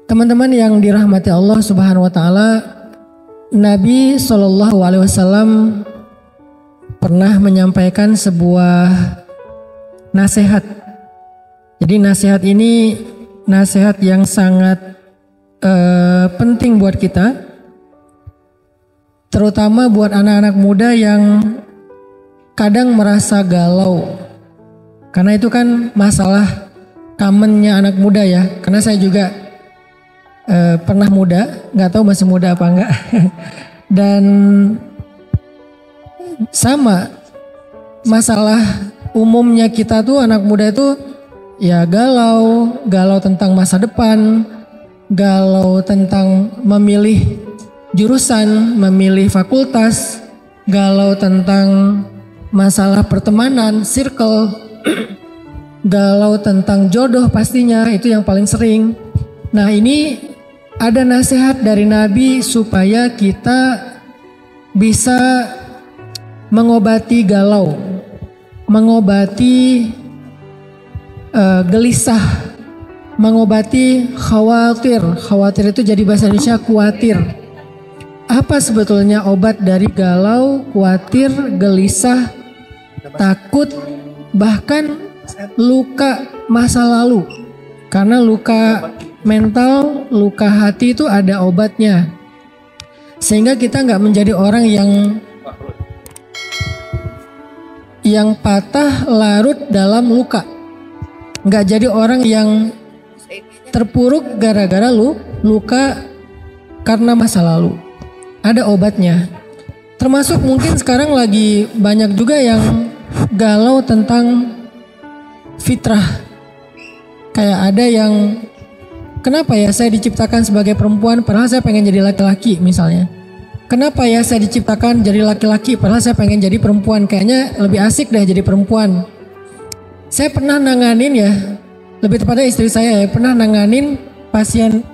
Teman-teman yang dirahmati Allah Subhanahu wa taala, Nabi Shallallahu alaihi wasallam pernah menyampaikan sebuah nasihat. Jadi nasihat ini nasihat yang sangat penting buat kita, terutama buat anak-anak muda yang kadang merasa galau. Karena itu kan masalah commonnya anak muda ya. Karena saya juga pernah muda, nggak tahu masih muda apa enggak. Dan sama masalah umumnya kita tuh anak muda itu ya galau tentang masa depan, galau tentang memilih jurusan, memilih fakultas, galau tentang masalah pertemanan, circle, galau tentang jodoh pastinya, itu yang paling sering. Nah ini ada nasihat dari Nabi supaya kita bisa mengobati galau, mengobati gelisah, mengobati khawatir. Khawatir itu jadi bahasa Indonesia khawatir. Apa sebetulnya obat dari galau, khawatir, gelisah, takut, bahkan luka masa lalu? Karena luka mental, luka hati itu ada obatnya. Sehingga kita nggak menjadi orang yang patah larut dalam luka. Nggak jadi orang yang terpuruk gara-gara luka karena masa lalu. Ada obatnya. Termasuk mungkin sekarang lagi banyak juga yang galau tentang fitrah. Kayak ada yang, kenapa ya saya diciptakan sebagai perempuan padahal saya pengen jadi laki-laki misalnya. Kenapa ya saya diciptakan jadi laki-laki padahal saya pengen jadi perempuan. Kayaknya lebih asik deh jadi perempuan. Saya pernah nanganin ya, lebih tepatnya istri saya ya, pernah nanganin pasien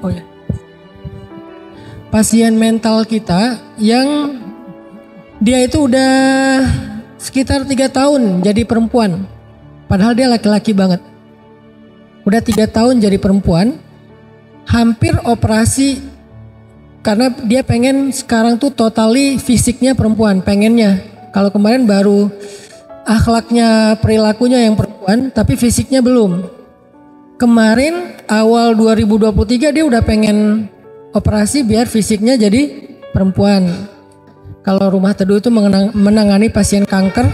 mental kita yang dia itu udah sekitar 3 tahun jadi perempuan. Padahal dia laki-laki banget. Udah 3 tahun jadi perempuan, hampir operasi karena dia pengen sekarang tuh totally fisiknya perempuan, pengennya. Kalau kemarin baru akhlaknya, perilakunya yang perempuan, tapi fisiknya belum. Kemarin awal 2023 dia udah pengen operasi biar fisiknya jadi perempuan. Kalau Rumah Teduh itu menangani pasien kanker,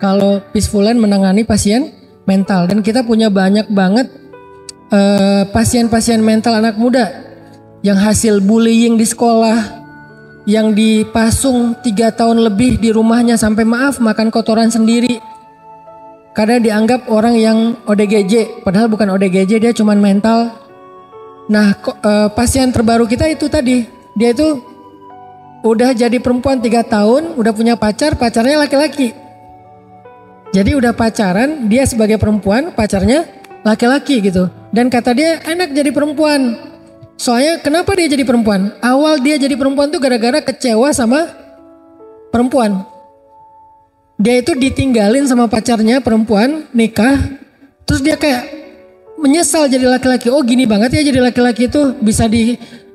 kalau Peacefulan menangani pasien mental. Dan kita punya banyak banget pasien-pasien mental anak muda yang hasil bullying di sekolah, yang dipasung 3 tahun lebih di rumahnya sampai maaf makan kotoran sendiri. Karena dianggap orang yang ODGJ, padahal bukan ODGJ, dia cuman mental. Nah pasien terbaru kita itu tadi, dia itu udah jadi perempuan 3 tahun, udah punya pacar, pacarnya laki-laki. Jadi udah pacaran, dia sebagai perempuan, pacarnya laki-laki gitu. Dan kata dia enak jadi perempuan. Soalnya kenapa dia jadi perempuan? Awal dia jadi perempuan tuh gara-gara kecewa sama perempuan. Dia itu ditinggalin sama pacarnya perempuan, nikah. Terus dia kayak menyesal jadi laki-laki. Oh gini banget ya jadi laki-laki itu, bisa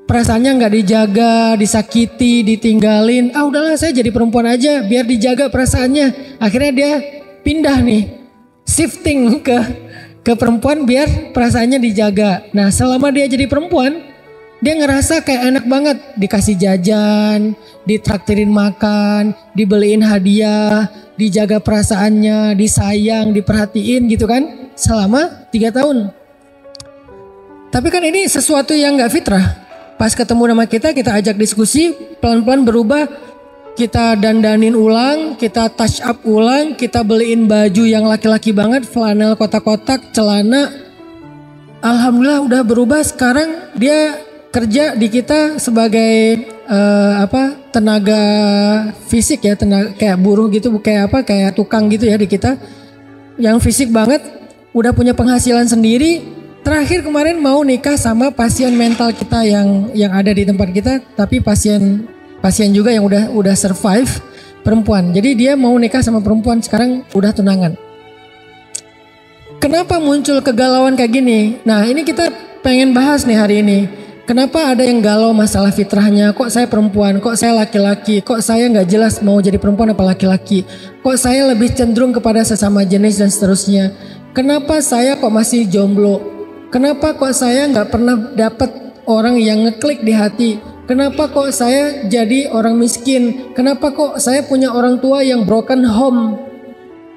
perasaannya nggak dijaga, disakiti, ditinggalin. Ah udahlah saya jadi perempuan aja biar dijaga perasaannya. Akhirnya dia pindah nih, shifting ke perempuan biar perasaannya dijaga. Nah selama dia jadi perempuan, dia ngerasa kayak enak banget, dikasih jajan, ditraktirin makan, dibeliin hadiah, dijaga perasaannya, disayang, diperhatiin gitu kan selama 3 tahun. Tapi kan ini sesuatu yang gak fitrah. Pas ketemu sama kita ajak diskusi, pelan-pelan berubah. Kita dandanin ulang, kita touch up ulang, kita beliin baju yang laki-laki banget, flanel kotak-kotak, celana. Alhamdulillah udah berubah. Sekarang dia kerja di kita sebagai tenaga fisik ya, tenaga kayak buruh gitu, kayak tukang gitu ya di kita. Yang fisik banget, udah punya penghasilan sendiri. Terakhir kemarin mau nikah sama pasien mental kita yang ada di tempat kita, tapi pasien juga yang udah survive, perempuan. Jadi dia mau nikah sama perempuan, sekarang udah tunangan. Kenapa muncul kegalauan kayak gini? Nah ini kita pengen bahas nih hari ini. Kenapa ada yang galau masalah fitrahnya? Kok saya perempuan? Kok saya laki-laki? Kok saya nggak jelas mau jadi perempuan apa laki-laki? Kok saya lebih cenderung kepada sesama jenis dan seterusnya? Kenapa saya kok masih jomblo? Kenapa kok saya nggak pernah dapat orang yang ngeklik di hati? Kenapa kok saya jadi orang miskin? Kenapa kok saya punya orang tua yang broken home?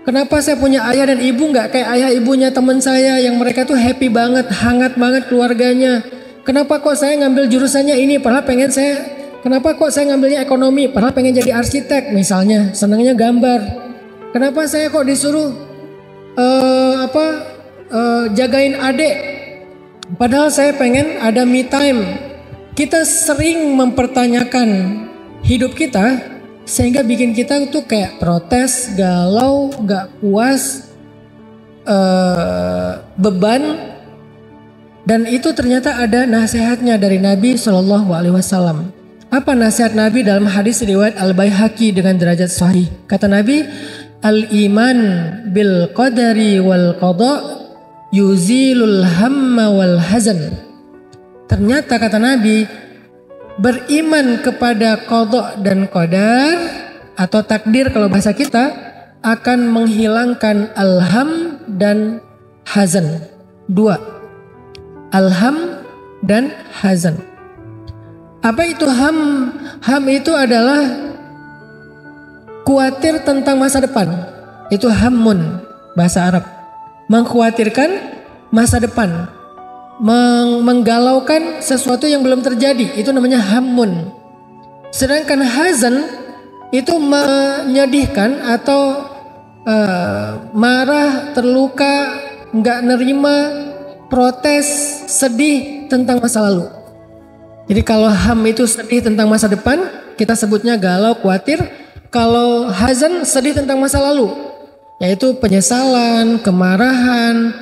Kenapa saya punya ayah dan ibu nggak kayak ayah ibunya teman saya yang mereka tuh happy banget, hangat banget keluarganya? Kenapa kok saya ngambil jurusannya ini padahal kenapa kok saya ngambilnya ekonomi padahal pengen jadi arsitek misalnya, senangnya gambar. Kenapa saya kok disuruh jagain adik padahal saya pengen ada me time. Kita sering mempertanyakan hidup kita sehingga bikin kita tuh kayak protes, galau, gak puas, beban. Dan itu ternyata ada nasihatnya dari Nabi Shallallahu Alaihi Wasallam. Apa nasihat Nabi dalam hadis riwayat Al-Baihaqi dengan derajat sahih? Kata Nabi, al-iman bil qadari wal qada yuzilul hamma wal hazan. Ternyata kata Nabi, beriman kepada qada dan qadar atau takdir kalau bahasa kita akan menghilangkan alham dan hazan. Dua. Alham dan hazan. Apa itu ham? Ham itu adalah khawatir tentang masa depan. Itu hammun bahasa Arab. Mengkhawatirkan masa depan. Menggalaukan sesuatu yang belum terjadi. Itu namanya hammun. Sedangkan hazan itu menyedihkan atau marah, terluka, nggak nerima, protes, sedih tentang masa lalu. Jadi kalau ham itu sedih tentang masa depan, kita sebutnya galau, khawatir. Kalau hazan sedih tentang masa lalu, yaitu penyesalan, kemarahan,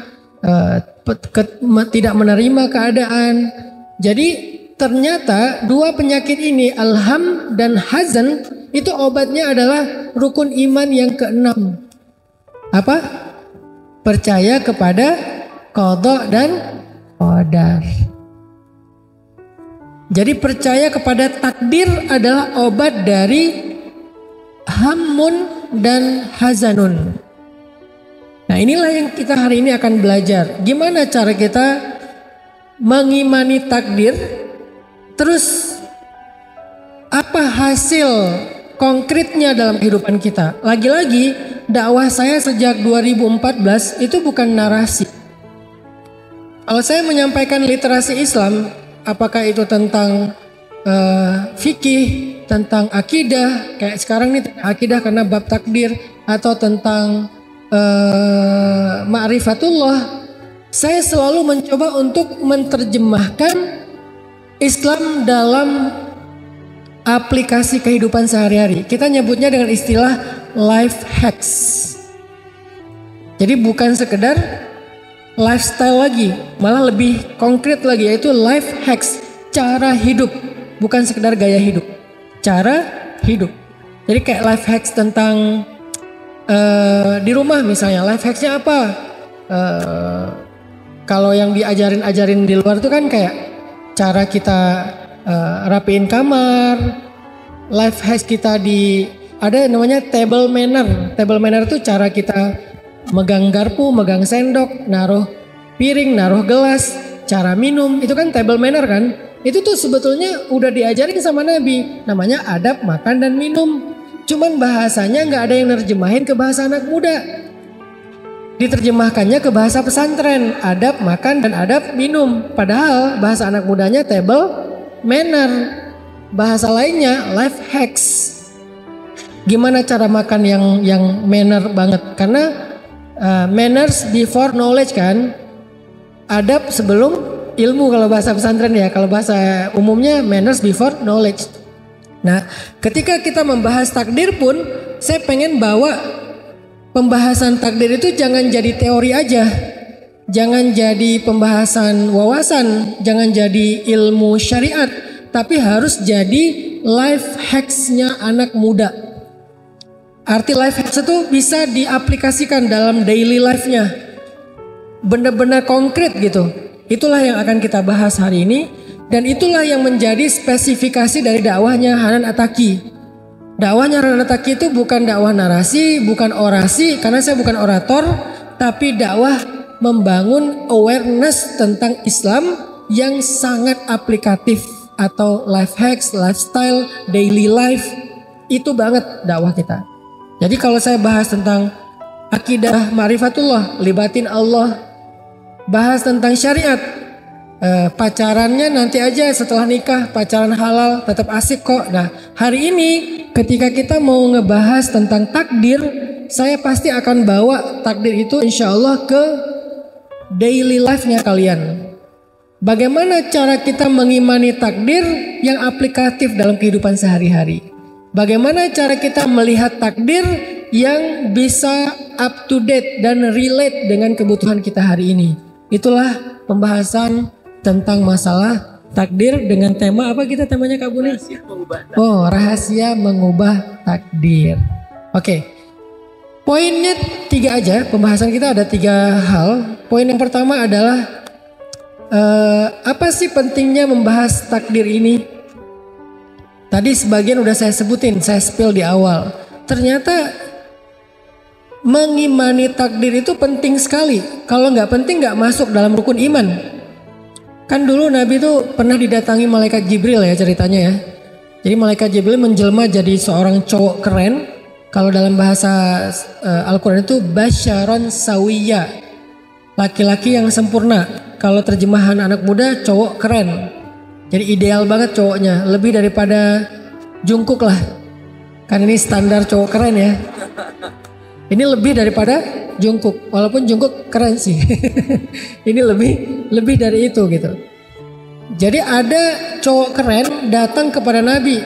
tidak menerima keadaan. Jadi ternyata dua penyakit ini, alham dan hazan, itu obatnya adalah rukun iman yang keenam. Apa? Percaya kepada qada dan qadar. Jadi percaya kepada takdir adalah obat dari hammun dan hazanun. Nah, inilah yang kita hari ini akan belajar. Gimana cara kita mengimani takdir? Terus apa hasil konkretnya dalam kehidupan kita? Lagi-lagi dakwah saya sejak 2014 itu bukan narasi. Kalau saya menyampaikan literasi Islam, apakah itu tentang fikih, tentang akidah, kayak sekarang nih akidah karena bab takdir, atau tentang ma'rifatullah, saya selalu mencoba untuk menerjemahkan Islam dalam aplikasi kehidupan sehari-hari. Kita nyebutnya dengan istilah life hacks. Jadi bukan sekedar lifestyle lagi, malah lebih konkret lagi, yaitu life hacks, cara hidup, bukan sekedar gaya hidup, cara hidup. Jadi kayak life hacks tentang di rumah misalnya, life hacksnya apa? Kalau yang diajarin di luar itu kan kayak cara kita rapiin kamar. Life hacks kita ada namanya table manner. Table manner itu cara kita megang garpu, megang sendok, naruh piring, naruh gelas, cara minum, itu kan table manner kan? Itu tuh sebetulnya udah diajarin sama Nabi, namanya adab makan dan minum. Cuman bahasanya nggak ada yang nerjemahin ke bahasa anak muda. Diterjemahkannya ke bahasa pesantren, adab makan dan adab minum. Padahal bahasa anak mudanya table manner. Bahasa lainnya life hacks. Gimana cara makan yang manner banget? Karena manners before knowledge kan, adab sebelum ilmu kalau bahasa pesantren ya, kalau bahasa umumnya manners before knowledge. Nah, ketika kita membahas takdir pun, saya pengen bawa pembahasan takdir itu jangan jadi teori aja, jangan jadi pembahasan wawasan, jangan jadi ilmu syariat, tapi harus jadi life hacks-nya anak muda. Arti life hacks itu bisa diaplikasikan dalam daily life-nya. Benar-benar konkret gitu. Itulah yang akan kita bahas hari ini. Dan itulah yang menjadi spesifikasi dari dakwahnya Hanan Attaqi. Dakwahnya Hanan Attaqi itu bukan dakwah narasi, bukan orasi, karena saya bukan orator, tapi dakwah membangun awareness tentang Islam yang sangat aplikatif atau life hacks, lifestyle, daily life. Itu banget dakwah kita. Jadi kalau saya bahas tentang akidah ma'rifatullah, libatin Allah, bahas tentang syariat, pacarannya nanti aja setelah nikah, pacaran halal tetap asik kok. Nah, hari ini ketika kita mau ngebahas tentang takdir, saya pasti akan bawa takdir itu insya Allah ke daily life-nya kalian. Bagaimana cara kita mengimani takdir yang aplikatif dalam kehidupan sehari-hari? Bagaimana cara kita melihat takdir yang bisa up to date dan relate dengan kebutuhan kita hari ini? Itulah pembahasan tentang masalah takdir dengan tema apa kita temanya Kak Buni? Oh, rahasia mengubah takdir. Oke. Poinnya 3 aja, pembahasan kita ada 3 hal. Poin yang pertama adalah apa sih pentingnya membahas takdir ini? Tadi sebagian udah saya sebutin, saya spill di awal. Ternyata mengimani takdir itu penting sekali. Kalau nggak penting nggak masuk dalam rukun iman. Kan dulu Nabi itu pernah didatangi malaikat Jibril ya ceritanya ya. Jadi malaikat Jibril menjelma jadi seorang cowok keren. Kalau dalam bahasa Al-Quran itu basyaron sawiya, laki-laki yang sempurna. Kalau terjemahan anak muda, cowok keren. Jadi ideal banget cowoknya, lebih daripada Jungkook lah. Kan ini standar cowok keren ya. Ini lebih daripada Jungkook, walaupun Jungkook keren sih. Ini lebih dari itu gitu. Jadi ada cowok keren datang kepada Nabi.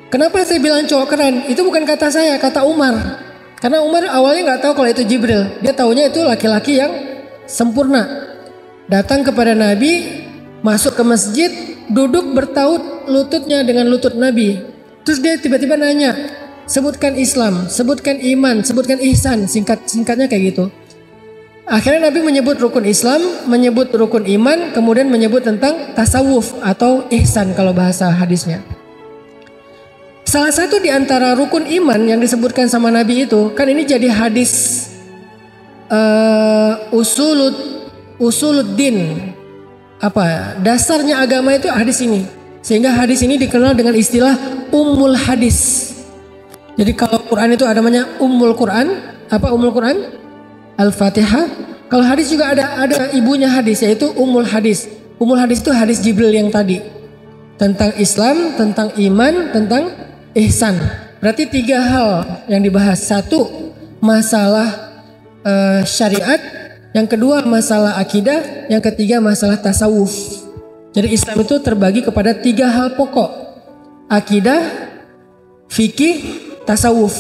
Kenapa saya bilang cowok keren? Itu bukan kata saya, kata Umar. Karena Umar awalnya nggak tahu kalau itu Jibril. Dia taunya itu laki-laki yang sempurna. Datang kepada Nabi, masuk ke masjid, duduk bertaut lututnya dengan lutut Nabi. Terus dia tiba-tiba nanya, sebutkan Islam, sebutkan iman, sebutkan ihsan, singkatnya kayak gitu. Akhirnya Nabi menyebut rukun Islam, menyebut rukun iman, kemudian menyebut tentang tasawuf atau ihsan kalau bahasa hadisnya. Salah satu di antara rukun iman yang disebutkan sama Nabi itu, kan ini jadi hadis usuluddin. Apa dasarnya agama itu hadis ini. Sehingga hadis ini dikenal dengan istilah ummul hadis. Jadi kalau Quran itu ada namanya Ummul Quran, apa Ummul Quran? Al-Fatihah. Kalau hadis juga ada ibunya hadis, yaitu Ummul Hadis. Ummul Hadis itu hadis Jibril yang tadi. Tentang Islam, tentang iman, tentang ihsan. Berarti 3 hal yang dibahas. 1, masalah syariat. Yang kedua masalah akidah. Yang ketiga masalah tasawuf. Jadi Islam itu terbagi kepada 3 hal pokok. Akidah, fikih, tasawuf.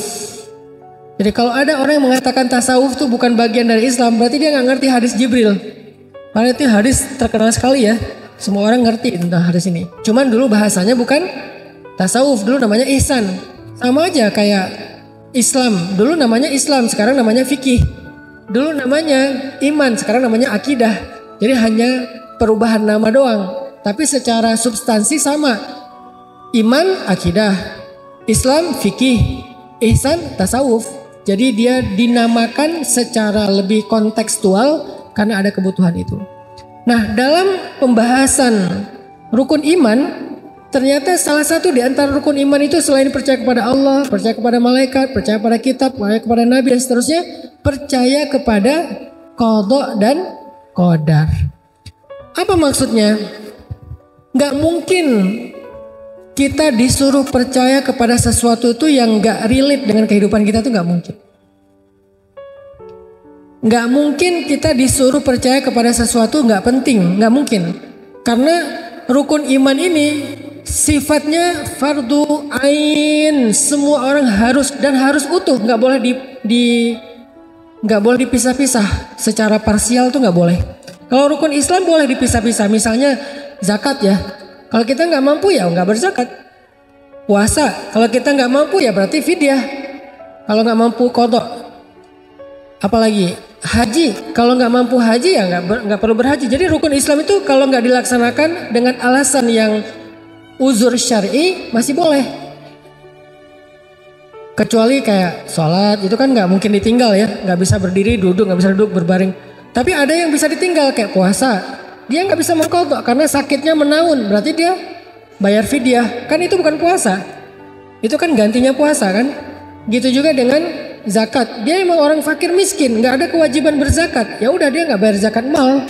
Jadi kalau ada orang yang mengatakan tasawuf itu bukan bagian dari Islam, berarti dia nggak ngerti hadis Jibril. Karena itu hadis terkenal sekali ya, semua orang ngerti tentang hadis ini. Cuman dulu bahasanya bukan tasawuf, dulu namanya ihsan. Sama aja kayak Islam, dulu namanya Islam, sekarang namanya fikih. Dulu namanya iman, sekarang namanya akidah. Jadi hanya perubahan nama doang, tapi secara substansi sama. Iman, akidah. Islam, fikih. Ihsan, tasawuf. Jadi dia dinamakan secara lebih kontekstual karena ada kebutuhan itu. Nah, dalam pembahasan rukun iman, ternyata salah satu di antara rukun iman itu selain percaya kepada Allah, percaya kepada malaikat, percaya pada kitab, percaya kepada nabi dan seterusnya, percaya kepada qada dan qadar. Apa maksudnya? Gak mungkin kita disuruh percaya kepada sesuatu itu yang gak relate dengan kehidupan kita, tuh gak mungkin. Gak mungkin kita disuruh percaya kepada sesuatu gak penting, gak mungkin. Karena rukun iman ini sifatnya fardu ain, semua orang harus dan harus utuh, gak boleh gak boleh dipisah-pisah. Secara parsial tuh gak boleh. Kalau rukun Islam boleh dipisah-pisah, misalnya zakat ya. Kalau kita nggak mampu ya nggak berzakat. Puasa, kalau kita nggak mampu ya berarti fidyah. Kalau nggak mampu qada. Apalagi Haji, kalau nggak mampu haji ya nggak perlu berhaji. Jadi rukun Islam itu kalau nggak dilaksanakan dengan alasan yang uzur syar'i masih boleh. Kecuali kayak sholat itu kan nggak mungkin ditinggal ya, nggak bisa berdiri, duduk, nggak bisa duduk, berbaring. Tapi ada yang bisa ditinggal kayak puasa, dia nggak bisa mengqadha karena sakitnya menaun, berarti dia bayar fidyah. Kan itu bukan puasa, itu kan gantinya puasa kan. Gitu juga dengan zakat, dia emang orang fakir miskin, nggak ada kewajiban berzakat, ya udah dia nggak bayar zakat mal.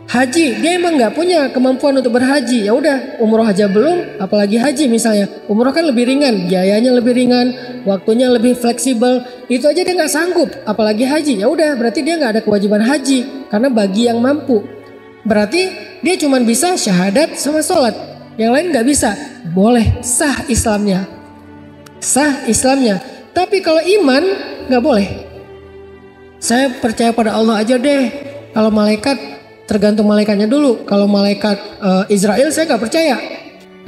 Haji, dia emang nggak punya kemampuan untuk berhaji, ya udah umroh aja belum, apalagi haji misalnya. Umroh kan lebih ringan, biayanya lebih ringan, waktunya lebih fleksibel, itu aja dia nggak sanggup, apalagi haji. Ya udah berarti dia nggak ada kewajiban haji karena bagi yang mampu. Berarti dia cuma bisa syahadat sama sholat, yang lain nggak bisa. Boleh, sah Islamnya, sah Islamnya. Tapi kalau iman nggak boleh. Saya percaya pada Allah aja deh. Kalau malaikat tergantung malaikatnya dulu. Kalau malaikat Israel saya nggak percaya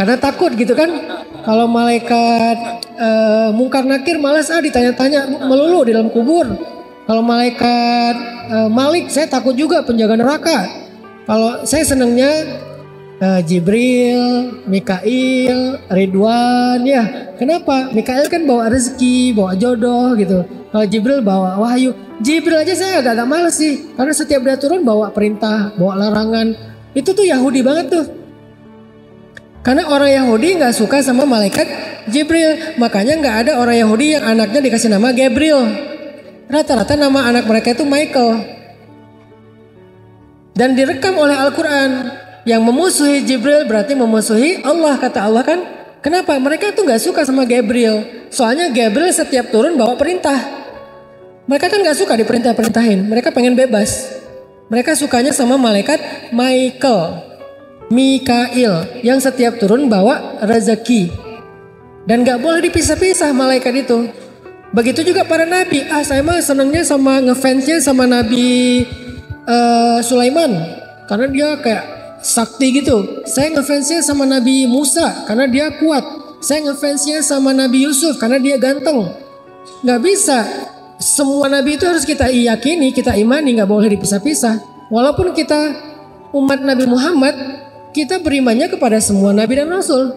karena takut gitu kan. Kalau malaikat Mungkar Nakir malas ditanya-tanya melulu di dalam kubur. Kalau malaikat Malik saya takut juga, penjaga neraka. Kalau saya senangnya Jibril, Mikail, Ridwan ya. Kenapa? Mikail kan bawa rezeki, bawa jodoh gitu. Kalau Jibril bawa wahyu. Jibril aja saya agak males sih, karena setiap dia turun bawa perintah, bawa larangan. Itu tuh Yahudi banget tuh. Karena orang Yahudi nggak suka sama malaikat Jibril, makanya nggak ada orang Yahudi yang anaknya dikasih nama Gabriel. Rata-rata nama anak mereka itu Michael. Dan direkam oleh Al-Quran. Yang memusuhi Jibril berarti memusuhi Allah, kata Allah kan. Kenapa? Mereka tuh gak suka sama Gabriel. Soalnya Gabriel setiap turun bawa perintah. Mereka kan gak suka diperintah-perintahin. Mereka pengen bebas. Mereka sukanya sama malaikat Mikail. Yang setiap turun bawa rezeki. Dan gak boleh dipisah-pisah malaikat itu. Begitu juga para nabi. Saya mah senangnya sama ngefansnya sama Nabi Sulaiman. Karena dia kayak sakti gitu. Saya ngefansnya sama Nabi Musa karena dia kuat. Saya ngefansnya sama Nabi Yusuf karena dia ganteng. Gak bisa. Semua nabi itu harus kita yakini, kita imani, gak boleh dipisah-pisah. Walaupun kita umat Nabi Muhammad, kita berimannya kepada semua nabi dan rasul.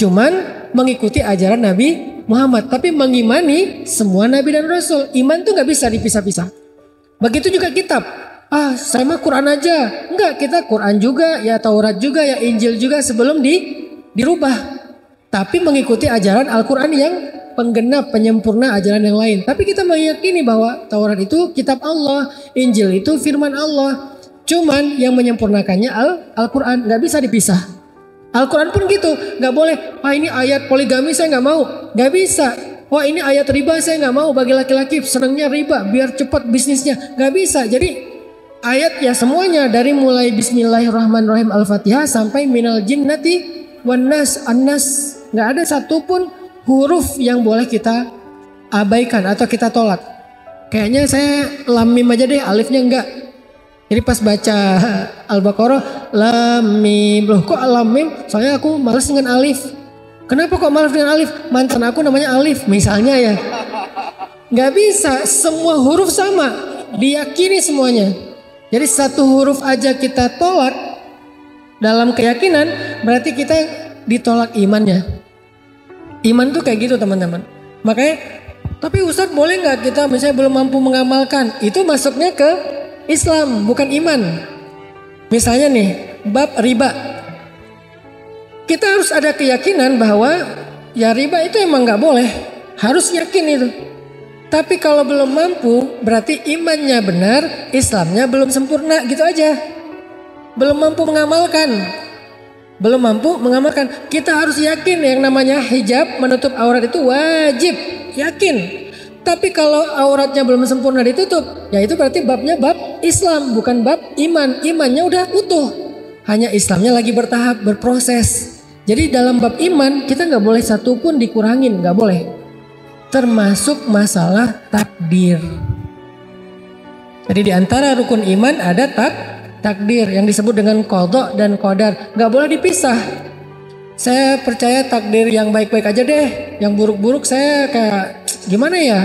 Cuman mengikuti ajaran Nabi Muhammad, tapi mengimani semua nabi dan rasul. Iman tuh gak bisa dipisah-pisah. Begitu juga kitab. Saya mah Quran aja. Enggak, kita Quran juga, ya Taurat juga, ya Injil juga sebelum dirubah. Tapi mengikuti ajaran Al-Quran yang penggenap, penyempurna ajaran yang lain. Tapi kita meyakini bahwa Taurat itu kitab Allah, Injil itu firman Allah. Cuman yang menyempurnakannya Al-Quran, nggak bisa dipisah. Al-Quran pun gitu, nggak boleh. Ini ayat poligami saya nggak mau, nggak bisa. Wah ini ayat riba saya nggak mau, bagi laki-laki senangnya riba biar cepat bisnisnya, nggak bisa. Jadi ayat ya semuanya dari mulai Bismillahirrahmanirrahim Al-Fatihah sampai minal jinnati wan nas an-nas, nggak ada satupun huruf yang boleh kita abaikan atau kita tolak. Kayaknya saya lam mim aja deh, alifnya enggak. Jadi pas baca Al-Baqarah lam mim, loh kok lam mim? Soalnya aku malas dengan alif. Kenapa kok malas dengan alif? Mantan aku namanya Alif misalnya ya. Nggak bisa, semua huruf sama, diyakini semuanya. Jadi satu huruf aja kita tolak dalam keyakinan, berarti kita ditolak imannya. Iman tuh kayak gitu teman-teman. Makanya, tapi Ustadz boleh nggak kita misalnya belum mampu mengamalkan? Itu masuknya ke Islam, bukan iman. Misalnya nih, bab riba. Kita harus ada keyakinan bahwa ya riba itu emang nggak boleh. Harus yakin itu. Tapi kalau belum mampu, berarti imannya benar, Islamnya belum sempurna, gitu aja. Belum mampu mengamalkan. Belum mampu mengamalkan. Kita harus yakin yang namanya hijab menutup aurat itu wajib. Yakin. Tapi kalau auratnya belum sempurna ditutup, ya itu berarti babnya bab Islam, bukan bab iman. Imannya udah utuh. Hanya Islamnya lagi bertahap, berproses. Jadi dalam bab iman, kita nggak boleh satupun dikurangin, nggak boleh. Termasuk masalah takdir. Jadi di antara rukun iman ada takdir yang disebut dengan qadha dan qadar, nggak boleh dipisah. Saya percaya takdir yang baik-baik aja deh, yang buruk-buruk saya kayak gimana ya?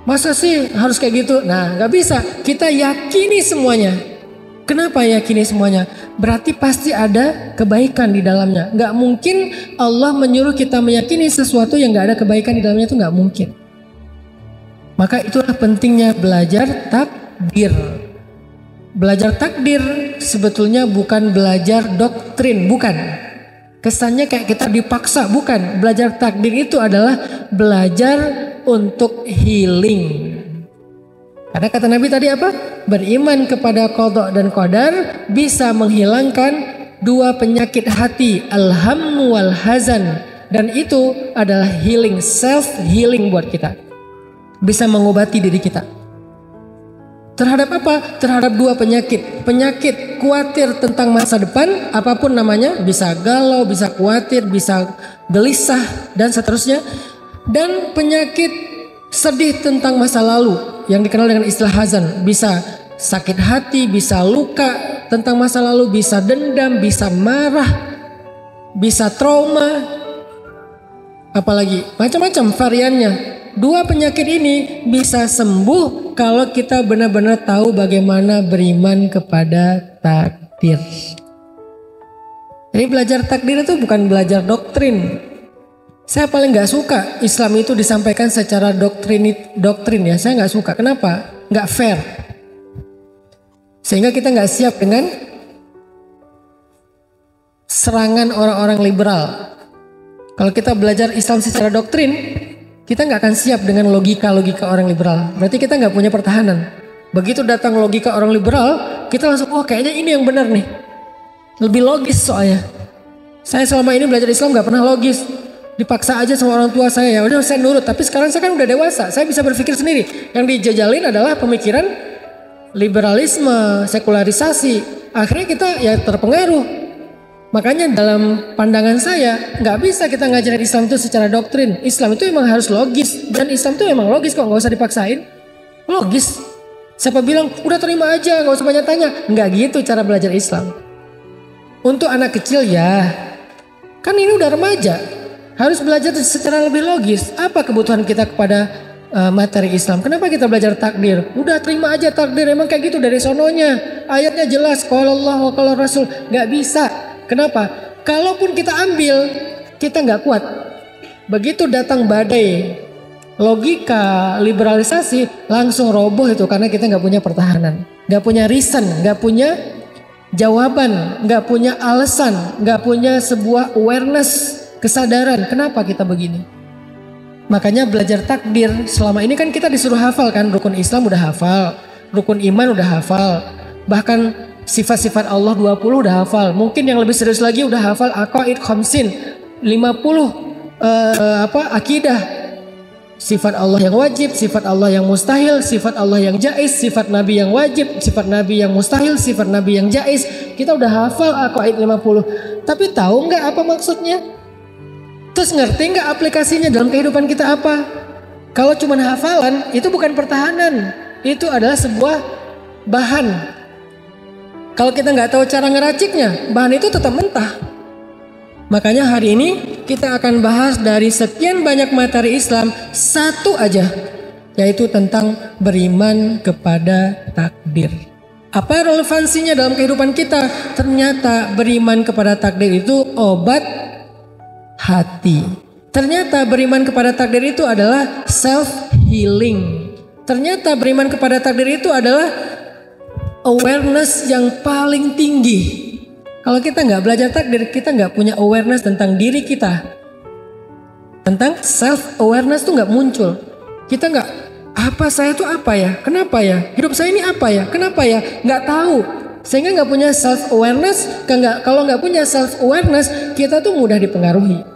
Masa sih harus kayak gitu? Nah, nggak bisa. Kita yakini semuanya. Kenapa yakini semuanya? Berarti pasti ada kebaikan di dalamnya. Nggak mungkin Allah menyuruh kita meyakini sesuatu yang nggak ada kebaikan di dalamnya, itu nggak mungkin. Maka itulah pentingnya belajar takdir. Belajar takdir sebetulnya bukan belajar doktrin, bukan. Kesannya kayak kita dipaksa, bukan. Belajar takdir itu adalah belajar untuk healing. Karena kata Nabi tadi apa? Beriman kepada qada dan qadar bisa menghilangkan dua penyakit hati, al-hammu wal hazan. Dan itu adalah healing, self healing buat kita. Bisa mengobati diri kita. Terhadap apa? Terhadap dua penyakit. Penyakit khawatir tentang masa depan, apapun namanya, bisa galau, bisa khawatir, bisa gelisah, dan seterusnya. Dan penyakit sedih tentang masa lalu yang dikenal dengan istilah hazan. Bisa sakit hati, bisa luka tentang masa lalu, bisa dendam, bisa marah, bisa trauma, apalagi macam-macam variannya. Dua penyakit ini bisa sembuh kalau kita benar-benar tahu bagaimana beriman kepada takdir. Jadi belajar takdir itu bukan belajar doktrin. Saya paling nggak suka Islam itu disampaikan secara doktrin ya. Saya nggak suka. Kenapa? Nggak fair. Sehingga kita nggak siap dengan serangan orang-orang liberal. Kalau kita belajar Islam secara doktrin, kita nggak akan siap dengan logika-logika orang liberal. Berarti kita nggak punya pertahanan. Begitu datang logika orang liberal, kita langsung, oh kayaknya ini yang benar nih. Lebih logis soalnya. Saya selama ini belajar Islam nggak pernah logis. Dipaksa aja sama orang tua saya, ya udah saya nurut. Tapi sekarang saya kan udah dewasa, saya bisa berpikir sendiri. Yang dijajalin adalah pemikiran liberalisme, sekularisasi. Akhirnya kita ya terpengaruh. Makanya dalam pandangan saya nggak bisa kita ngajarin Islam itu secara doktrin. Islam itu emang harus logis, dan Islam itu emang logis kok, nggak usah dipaksain. Logis. Siapa bilang udah terima aja, nggak usah banyak tanya? Nggak gitu cara belajar Islam. Untuk anak kecil ya, kan ini udah remaja. Harus belajar secara lebih logis. Apa kebutuhan kita kepada materi Islam? Kenapa kita belajar takdir? Udah terima aja takdir, emang kayak gitu dari sononya. Ayatnya jelas, qala Allah wa qala Rasul. Gak bisa. Kenapa? Kalaupun kita ambil, kita gak kuat. Begitu datang badai logika liberalisasi, langsung roboh itu. Karena kita gak punya pertahanan, gak punya reason, gak punya jawaban, gak punya alasan, gak punya sebuah awareness, kesadaran kenapa kita begini. Makanya belajar takdir, selama ini kan kita disuruh hafal kan, rukun Islam udah hafal, rukun iman udah hafal, bahkan sifat-sifat Allah 20 udah hafal. Mungkin yang lebih serius lagi udah hafal aqaid khamsin, 50 akidah. Sifat Allah yang wajib, sifat Allah yang mustahil, sifat Allah yang jaiz, sifat Nabi yang wajib, sifat Nabi yang mustahil, sifat Nabi yang jaiz. Kita udah hafal aqaid 50. Tapi tahu nggak apa maksudnya? Terus ngerti nggak aplikasinya dalam kehidupan kita apa? Kalau cuma hafalan itu bukan pertahanan, itu adalah sebuah bahan. Kalau kita nggak tahu cara ngeraciknya, bahan itu tetap mentah. Makanya hari ini kita akan bahas dari sekian banyak materi Islam satu aja, yaitu tentang beriman kepada takdir. Apa relevansinya dalam kehidupan kita? Ternyata beriman kepada takdir itu obat hati. Ternyata beriman kepada takdir itu adalah self healing. Ternyata beriman kepada takdir itu adalah awareness yang paling tinggi. Kalau kita nggak belajar takdir, kita nggak punya awareness tentang diri kita. Tentang self awareness tuh nggak muncul. Kita nggak, apa saya tuh apa ya? Kenapa ya? Hidup saya ini apa ya? Kenapa ya? Nggak tahu. Sehingga nggak punya self awareness. Kalau nggak punya self awareness, kita tuh mudah dipengaruhi.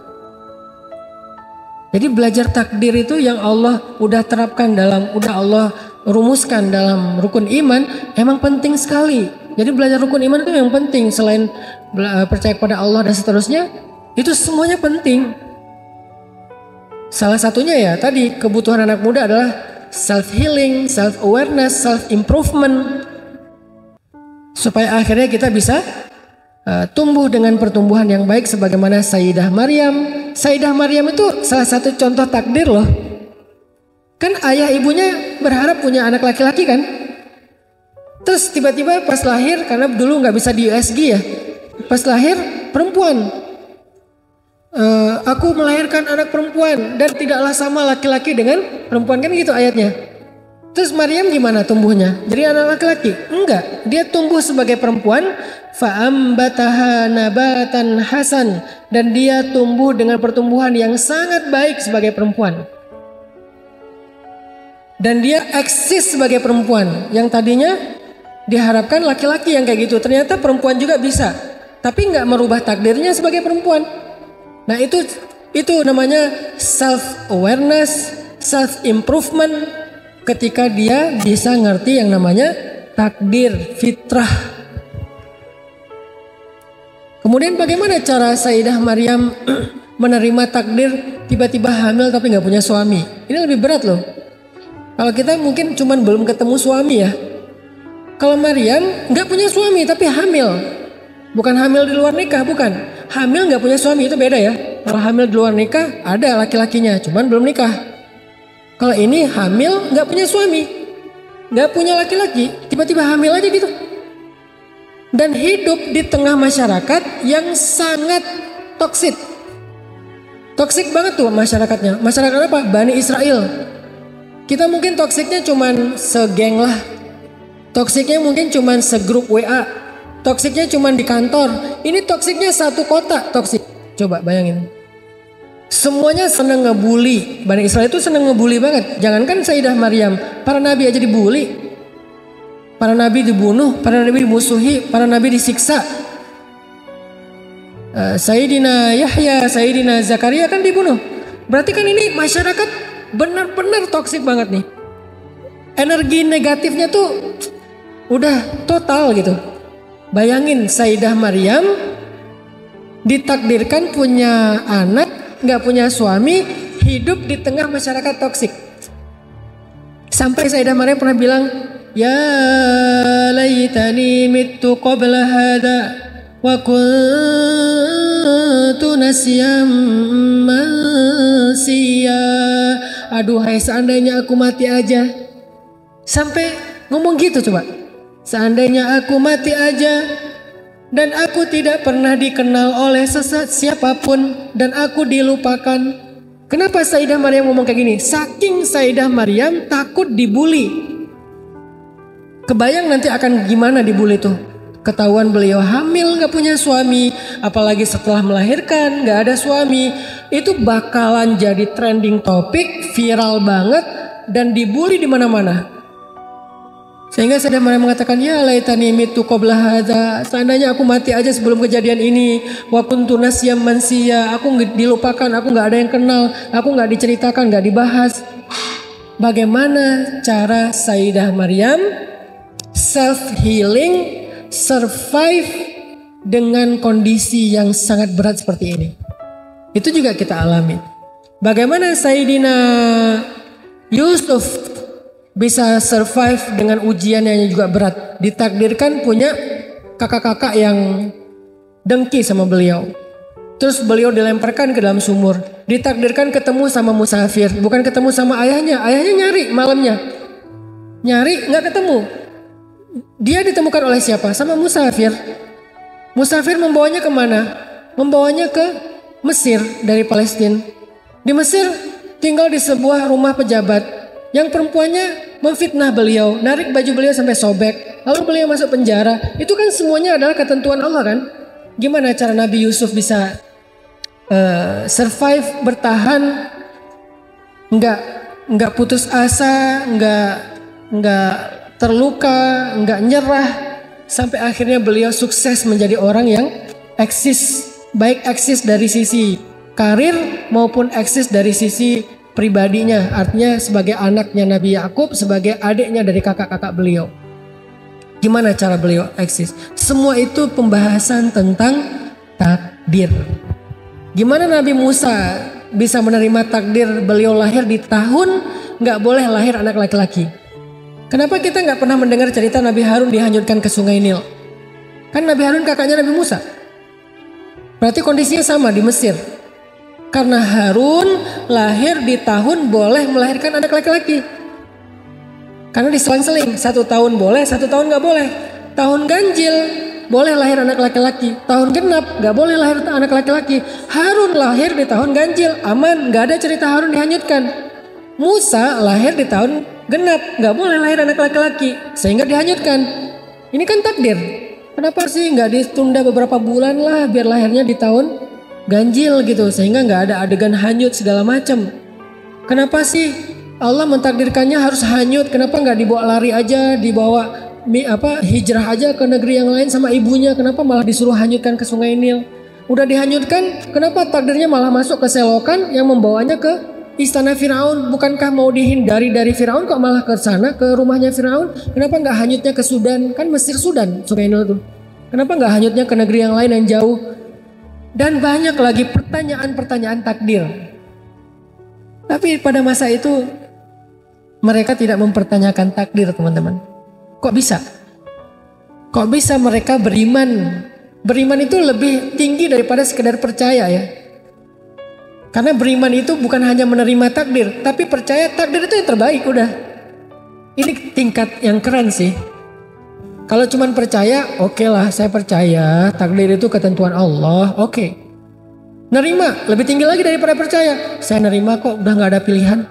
Jadi belajar takdir itu yang Allah udah terapkan udah Allah rumuskan dalam rukun iman, emang penting sekali. Jadi belajar rukun iman itu yang penting, selain percaya kepada Allah dan seterusnya, itu semuanya penting. Salah satunya ya tadi, kebutuhan anak muda adalah self healing, self awareness, self improvement, supaya akhirnya kita bisa tumbuh dengan pertumbuhan yang baik sebagaimana Sayyidah Maryam. Sayyidah Maryam itu salah satu contoh takdir loh. Kan ayah ibunya berharap punya anak laki-laki kan. Terus tiba-tiba pas lahir, karena dulu nggak bisa di USG ya, pas lahir perempuan. Aku melahirkan anak perempuan dan tidaklah sama laki-laki dengan perempuan, kan gitu ayatnya. Terus Maryam gimana tumbuhnya? Jadi anak laki-laki? Enggak, dia tumbuh sebagai perempuan. Fa'ambataha nabatan hasan, dan dia tumbuh dengan pertumbuhan yang sangat baik sebagai perempuan. Dan dia eksis sebagai perempuan. Yang tadinya diharapkan laki-laki yang kayak gitu, ternyata perempuan juga bisa. Tapi nggak merubah takdirnya sebagai perempuan. Nah itu namanya self awareness, self improvement, ketika dia bisa ngerti yang namanya takdir fitrah. Kemudian bagaimana cara Sayyidah Maryam menerima takdir tiba-tiba hamil tapi nggak punya suami? Ini lebih berat loh. Kalau kita mungkin cuman belum ketemu suami ya. Kalau Maryam nggak punya suami tapi hamil, bukan hamil di luar nikah, bukan. Hamil nggak punya suami itu beda ya. Kalau hamil di luar nikah ada laki-lakinya, cuman belum nikah. Kalau ini hamil nggak punya suami, nggak punya laki-laki, tiba-tiba hamil aja gitu. Dan hidup di tengah masyarakat yang sangat toksik. Toksik banget tuh masyarakatnya. Masyarakat apa? Bani Israel. Kita mungkin toksiknya cuman segeng lah. Toksiknya mungkin cuman segrup WA. Toksiknya cuman di kantor. Ini toksiknya satu kota toksik. Coba bayangin. Semuanya seneng ngebully. Bani Israel itu seneng ngebully banget. Jangankan Sayyidah Maryam, para nabi aja dibully. Para nabi dibunuh, para nabi dimusuhi, para nabi disiksa. Sayyidina Yahya, Sayyidina Zakaria kan dibunuh. Berarti kan ini masyarakat benar-benar toksik banget nih. Energi negatifnya tuh udah total gitu. Bayangin Sayyidah Maryam ditakdirkan punya anak, nggak punya suami, hidup di tengah masyarakat toksik. Sampai Sayyidah Maryam pernah bilang, ya laitani mittu qabla hada wa kuntu nasyam mansiya. Aduhai seandainya aku mati aja. Sampai ngomong gitu coba. Seandainya aku mati aja dan aku tidak pernah dikenal oleh siapapun dan aku dilupakan. Kenapa Sayyidah Maryam ngomong kayak gini? Saking Sayyidah Maryam takut dibully. Kebayang nanti akan gimana dibully tuh. Ketahuan beliau hamil gak punya suami, apalagi setelah melahirkan gak ada suami, itu bakalan jadi trending topik, viral banget dan dibully di mana-mana. Sehingga Sayyidah Maryam mengatakan, ya laitani mitu qabla hadza, seandainya aku mati aja sebelum kejadian ini, wa kuntu nasyam mansiya, aku dilupakan, aku gak ada yang kenal, aku gak diceritakan, gak dibahas. Bagaimana cara Sayyidah Maryam self-healing, survive dengan kondisi yang sangat berat seperti ini? Itu juga kita alami. Bagaimana Sayyidina Yusuf bisa survive dengan ujian yang juga berat. Ditakdirkan punya kakak-kakak yang dengki sama beliau. Terus beliau dilemparkan ke dalam sumur. Ditakdirkan ketemu sama musafir, bukan ketemu sama ayahnya. Ayahnya nyari malamnya. Nyari gak ketemu. Dia ditemukan oleh siapa? Sama musafir. Musafir membawanya kemana? Membawanya ke Mesir dari Palestina. Di Mesir tinggal di sebuah rumah pejabat. Yang perempuannya memfitnah beliau, narik baju beliau sampai sobek. Lalu beliau masuk penjara. Itu kan semuanya adalah ketentuan Allah kan? Gimana cara Nabi Yusuf bisa survive, bertahan, nggak putus asa, nggak terluka, nggak nyerah, sampai akhirnya beliau sukses menjadi orang yang eksis, baik eksis dari sisi karir maupun eksis dari sisi pribadinya, artinya sebagai anaknya Nabi Yakub, sebagai adiknya dari kakak-kakak beliau. Gimana cara beliau eksis? Semua itu pembahasan tentang takdir. Gimana Nabi Musa bisa menerima takdir beliau lahir di tahun nggak boleh lahir anak laki-laki? Kenapa kita nggak pernah mendengar cerita Nabi Harun dihanyutkan ke sungai Nil? Kan Nabi Harun kakaknya Nabi Musa. Berarti kondisinya sama di Mesir. Karena Harun lahir di tahun boleh melahirkan anak laki-laki. Karena diselang-seling, 1 tahun boleh, 1 tahun gak boleh. Tahun ganjil boleh lahir anak laki-laki, tahun genap gak boleh lahir anak laki-laki. Harun lahir di tahun ganjil, aman, gak ada cerita Harun dihanyutkan. Musa lahir di tahun genap, gak boleh lahir anak laki-laki, sehingga dihanyutkan. Ini kan takdir. Kenapa sih gak ditunda beberapa bulan lah biar lahirnya di tahun ganjil gitu, sehingga gak ada adegan hanyut segala macam. Kenapa sih Allah mentakdirkannya harus hanyut? Kenapa gak dibawa lari aja, dibawa hijrah aja ke negeri yang lain sama ibunya? Kenapa malah disuruh hanyutkan ke Sungai Nil? Udah dihanyutkan, kenapa takdirnya malah masuk ke selokan yang membawanya ke istana Firaun? Bukankah mau dihindari dari Firaun, kok malah ke sana, ke rumahnya Firaun? Kenapa nggak hanyutnya ke Sudan? Kan Mesir Sudan, Sungai Nil tuh. Kenapa nggak hanyutnya ke negeri yang lain yang jauh? Dan banyak lagi pertanyaan-pertanyaan takdir. Tapi pada masa itu mereka tidak mempertanyakan takdir, teman-teman. Kok bisa? Kok bisa mereka beriman? Beriman itu lebih tinggi daripada sekedar percaya ya. Karena beriman itu bukan hanya menerima takdir, tapi percaya takdir itu yang terbaik udah. Ini tingkat yang keren sih. Kalau cuman percaya, oke lah, saya percaya takdir itu ketentuan Allah, oke. Nerima lebih tinggi lagi daripada percaya. Saya nerima kok, udah gak ada pilihan.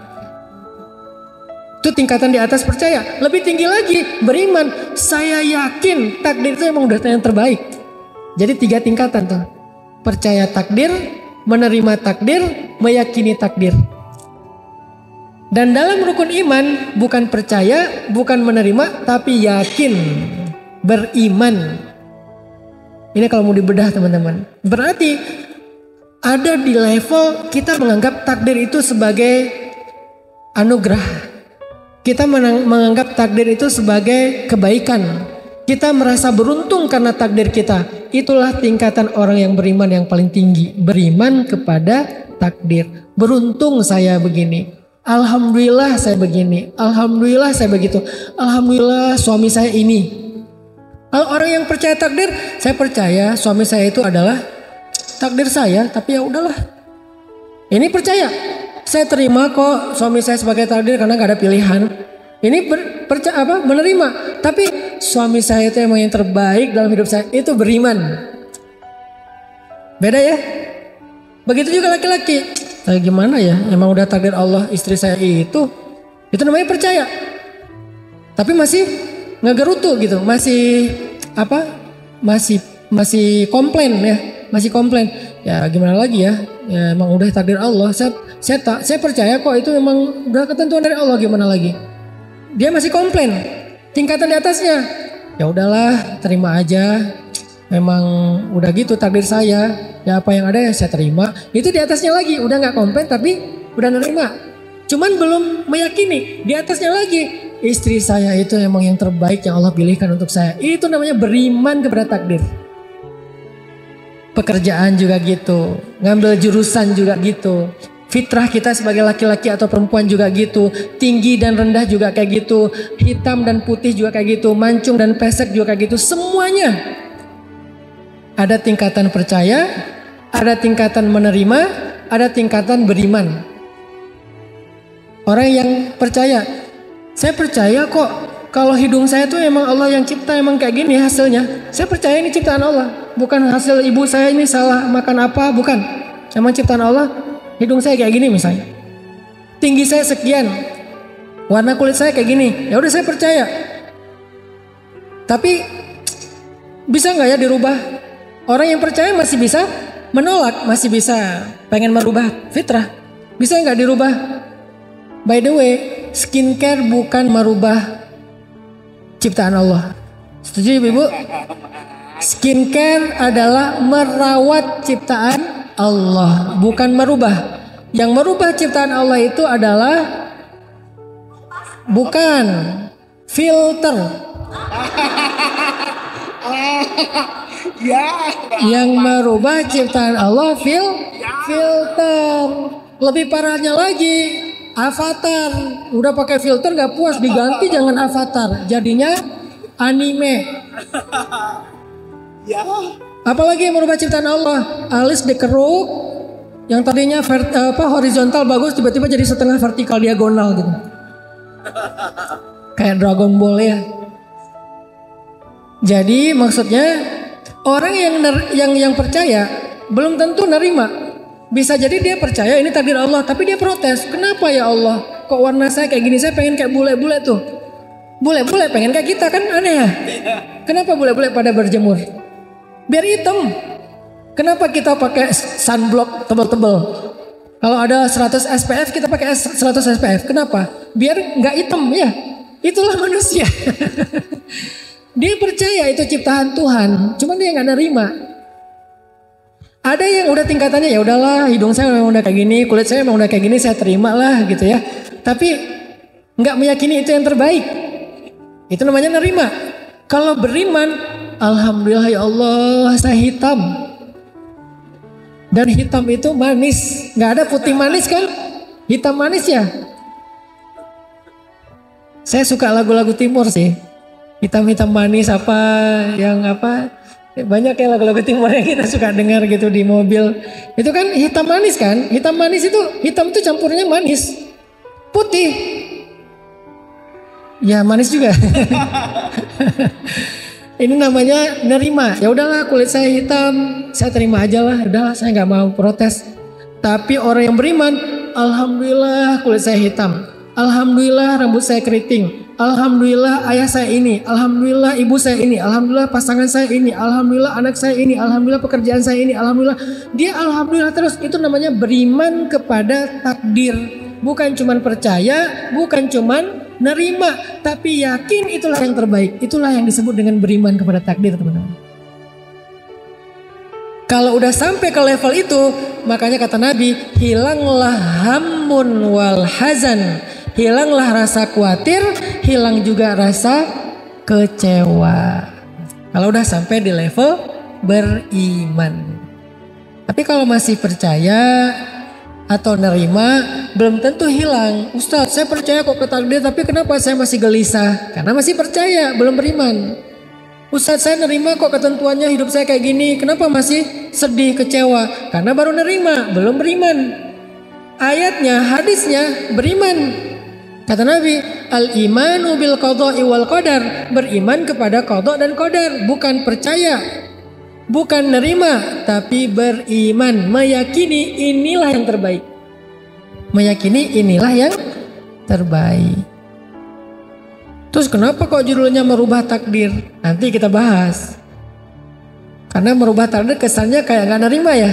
Itu tingkatan di atas percaya. Lebih tinggi lagi beriman, saya yakin takdir itu emang udah yang terbaik. Jadi 3 tingkatan tuh. Percaya takdir, menerima takdir, meyakini takdir. Dan dalam rukun iman bukan percaya, bukan menerima, tapi yakin, beriman. Ini kalau mau dibedah teman-teman. Berarti ada di level kita menganggap takdir itu sebagai anugerah. Kita menganggap takdir itu sebagai kebaikan. Kita merasa beruntung karena takdir kita. Itulah tingkatan orang yang beriman yang paling tinggi. Beriman kepada takdir. Beruntung saya begini. Alhamdulillah saya begini. Alhamdulillah saya begitu. Alhamdulillah suami saya ini. Kalau orang yang percaya takdir, saya percaya suami saya itu adalah takdir saya. Tapi ya udahlah. Ini percaya. Saya terima kok suami saya sebagai takdir karena gak ada pilihan. Ini menerima. Tapi suami saya itu emang yang terbaik dalam hidup saya. Itu beriman. Beda ya. Begitu juga laki-laki. Gimana ya? Emang udah takdir Allah istri saya itu namanya percaya. Tapi masih ngegerutu gitu. Masih Masih komplain ya. Masih komplain. Ya gimana lagi ya? Ya emang udah takdir Allah. Saya percaya kok itu memang udah ketentuan dari Allah, gimana lagi? Dia masih komplain. Tingkatan di atasnya. Ya udahlah, terima aja. Memang udah gitu takdir saya. Ya apa yang ada ya saya terima. Itu di atasnya lagi, udah nggak komplain tapi udah nerima. Cuman belum meyakini. Di atasnya lagi, istri saya itu memang yang terbaik yang Allah pilihkan untuk saya. Itu namanya beriman kepada takdir. Pekerjaan juga gitu, ngambil jurusan juga gitu. Fitrah kita sebagai laki-laki atau perempuan juga gitu. Tinggi dan rendah juga kayak gitu. Hitam dan putih juga kayak gitu. Mancung dan pesek juga kayak gitu. Semuanya ada tingkatan percaya, ada tingkatan menerima, ada tingkatan beriman. Orang yang percaya, saya percaya kok kalau hidung saya tuh emang Allah yang cipta, emang kayak gini hasilnya. Saya percaya ini ciptaan Allah. Bukan hasil ibu saya ini salah makan apa, bukan. Emang ciptaan Allah. Hidung saya kayak gini misalnya. Tinggi saya sekian. Warna kulit saya kayak gini. Ya udah saya percaya. Tapi bisa nggak ya dirubah? Orang yang percaya masih bisa menolak, masih bisa pengen merubah fitrah. Bisa nggak dirubah? By the way, skincare bukan merubah ciptaan Allah. Setuju Ibu? Skincare adalah merawat ciptaan Allah, bukan merubah. Yang merubah ciptaan Allah itu adalah bukan filter. Yang merubah ciptaan Allah filter. Lebih parahnya lagi, avatar. Udah pakai filter gak puas, diganti jangan avatar, jadinya anime. Apalagi yang merubah ciptaan Allah, alis dikeruk, Yang tadinya horizontal bagus tiba-tiba jadi setengah vertikal diagonal gitu. Kayak Dragon Ball ya. Jadi maksudnya orang yang percaya belum tentu nerima. Bisa jadi dia percaya ini takdir Allah, tapi dia protes. Kenapa ya Allah? Kok warna saya kayak gini? Saya pengen kayak bule-bule tuh. Bule-bule pengen kayak kita kan aneh ya. Kenapa bule-bule pada berjemur? Biar hitam. Kenapa kita pakai sunblock tebal-tebal? Kalau ada 100 SPF kita pakai 100 SPF. Kenapa? Biar nggak hitam ya. Itulah manusia. Dia percaya itu ciptaan Tuhan, cuman dia nggak nerima. Ada yang udah tingkatannya ya udahlah, hidung saya memang udah kayak gini, kulit saya memang udah kayak gini, saya terima lah gitu ya. Tapi nggak meyakini itu yang terbaik. Itu namanya nerima. Kalau beriman, alhamdulillah ya Allah saya hitam. Dan hitam itu manis, nggak ada putih manis kan? Hitam manis ya. Saya suka lagu-lagu timur sih. Hitam-hitam manis apa yang apa banyak ya lagu-lagu timur yang kita suka dengar gitu di mobil. Itu kan hitam manis kan? Hitam manis itu hitam itu campurnya manis. Putih. Ya manis juga. Ini namanya nerima. Ya udahlah kulit saya hitam, saya terima aja lah. Udahlah saya nggak mau protes. Tapi orang yang beriman, alhamdulillah kulit saya hitam. Alhamdulillah rambut saya keriting. Alhamdulillah ayah saya ini. Alhamdulillah ibu saya ini. Alhamdulillah pasangan saya ini. Alhamdulillah anak saya ini. Alhamdulillah pekerjaan saya ini. Alhamdulillah. Dia alhamdulillah terus. Itu namanya beriman kepada takdir. Bukan cuman percaya, bukan cuman nerima, tapi yakin itulah yang terbaik. Itulah yang disebut dengan beriman kepada takdir, teman-teman. Kalau udah sampai ke level itu, makanya kata Nabi, hilanglah hammun wal hazan. Hilanglah rasa khawatir, hilang juga rasa kecewa. Kalau udah sampai di level beriman. Tapi kalau masih percaya atau nerima, belum tentu hilang. Ustadz, saya percaya kok ke takdir, tapi kenapa saya masih gelisah? Karena masih percaya, belum beriman. Ustadz, saya nerima kok ketentuannya hidup saya kayak gini, kenapa masih sedih, kecewa? Karena baru nerima, belum beriman. Ayatnya, hadisnya, beriman. Kata Nabi, al-imanu bil qada'i wal qadar. Beriman kepada qada dan qadar, bukan percaya, bukan nerima, tapi beriman, meyakini inilah yang terbaik. Meyakini inilah yang terbaik. Terus kenapa kok judulnya merubah takdir? Nanti kita bahas. Karena merubah takdir kesannya kayak gak nerima ya.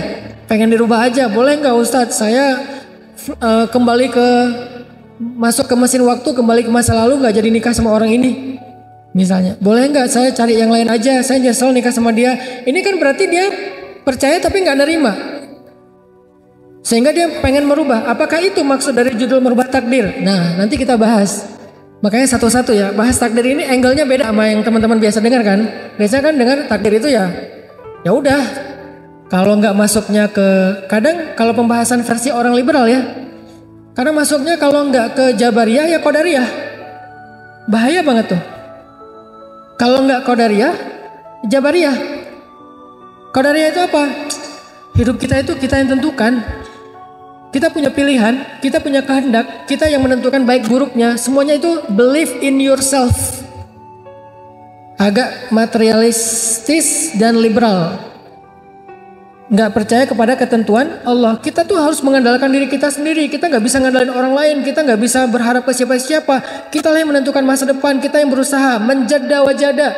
Pengen dirubah aja, boleh gak Ustadz? Saya kembali masuk ke mesin waktu, kembali ke masa lalu, gak jadi nikah sama orang ini. Misalnya, boleh nggak saya cari yang lain aja, saya nyesel nikah sama dia. Ini kan berarti dia percaya tapi nggak nerima. Sehingga dia pengen merubah. Apakah itu maksud dari judul merubah takdir? Nah, nanti kita bahas. Makanya satu-satu ya, bahas takdir ini angle-nya beda sama yang teman-teman biasa dengar kan. Biasanya kan dengar takdir itu ya udah. Kalau nggak masuknya kadang kalau pembahasan versi orang liberal ya. Karena masuknya kalau nggak ke Jabariyah ya Qadariyah. Bahaya banget tuh. Kalau nggak Qadariyah, Jabariyah. Qadariyah itu apa? Hidup kita itu kita yang tentukan. Kita punya pilihan, kita punya kehendak, kita yang menentukan baik buruknya. Semuanya itu believe in yourself. Agak materialistis dan liberal. Nggak percaya kepada ketentuan Allah. Kita tuh harus mengandalkan diri kita sendiri. Kita nggak bisa ngandalin orang lain. Kita nggak bisa berharap ke siapa-siapa. Kita lah yang menentukan masa depan. Kita yang berusaha menjada wajada.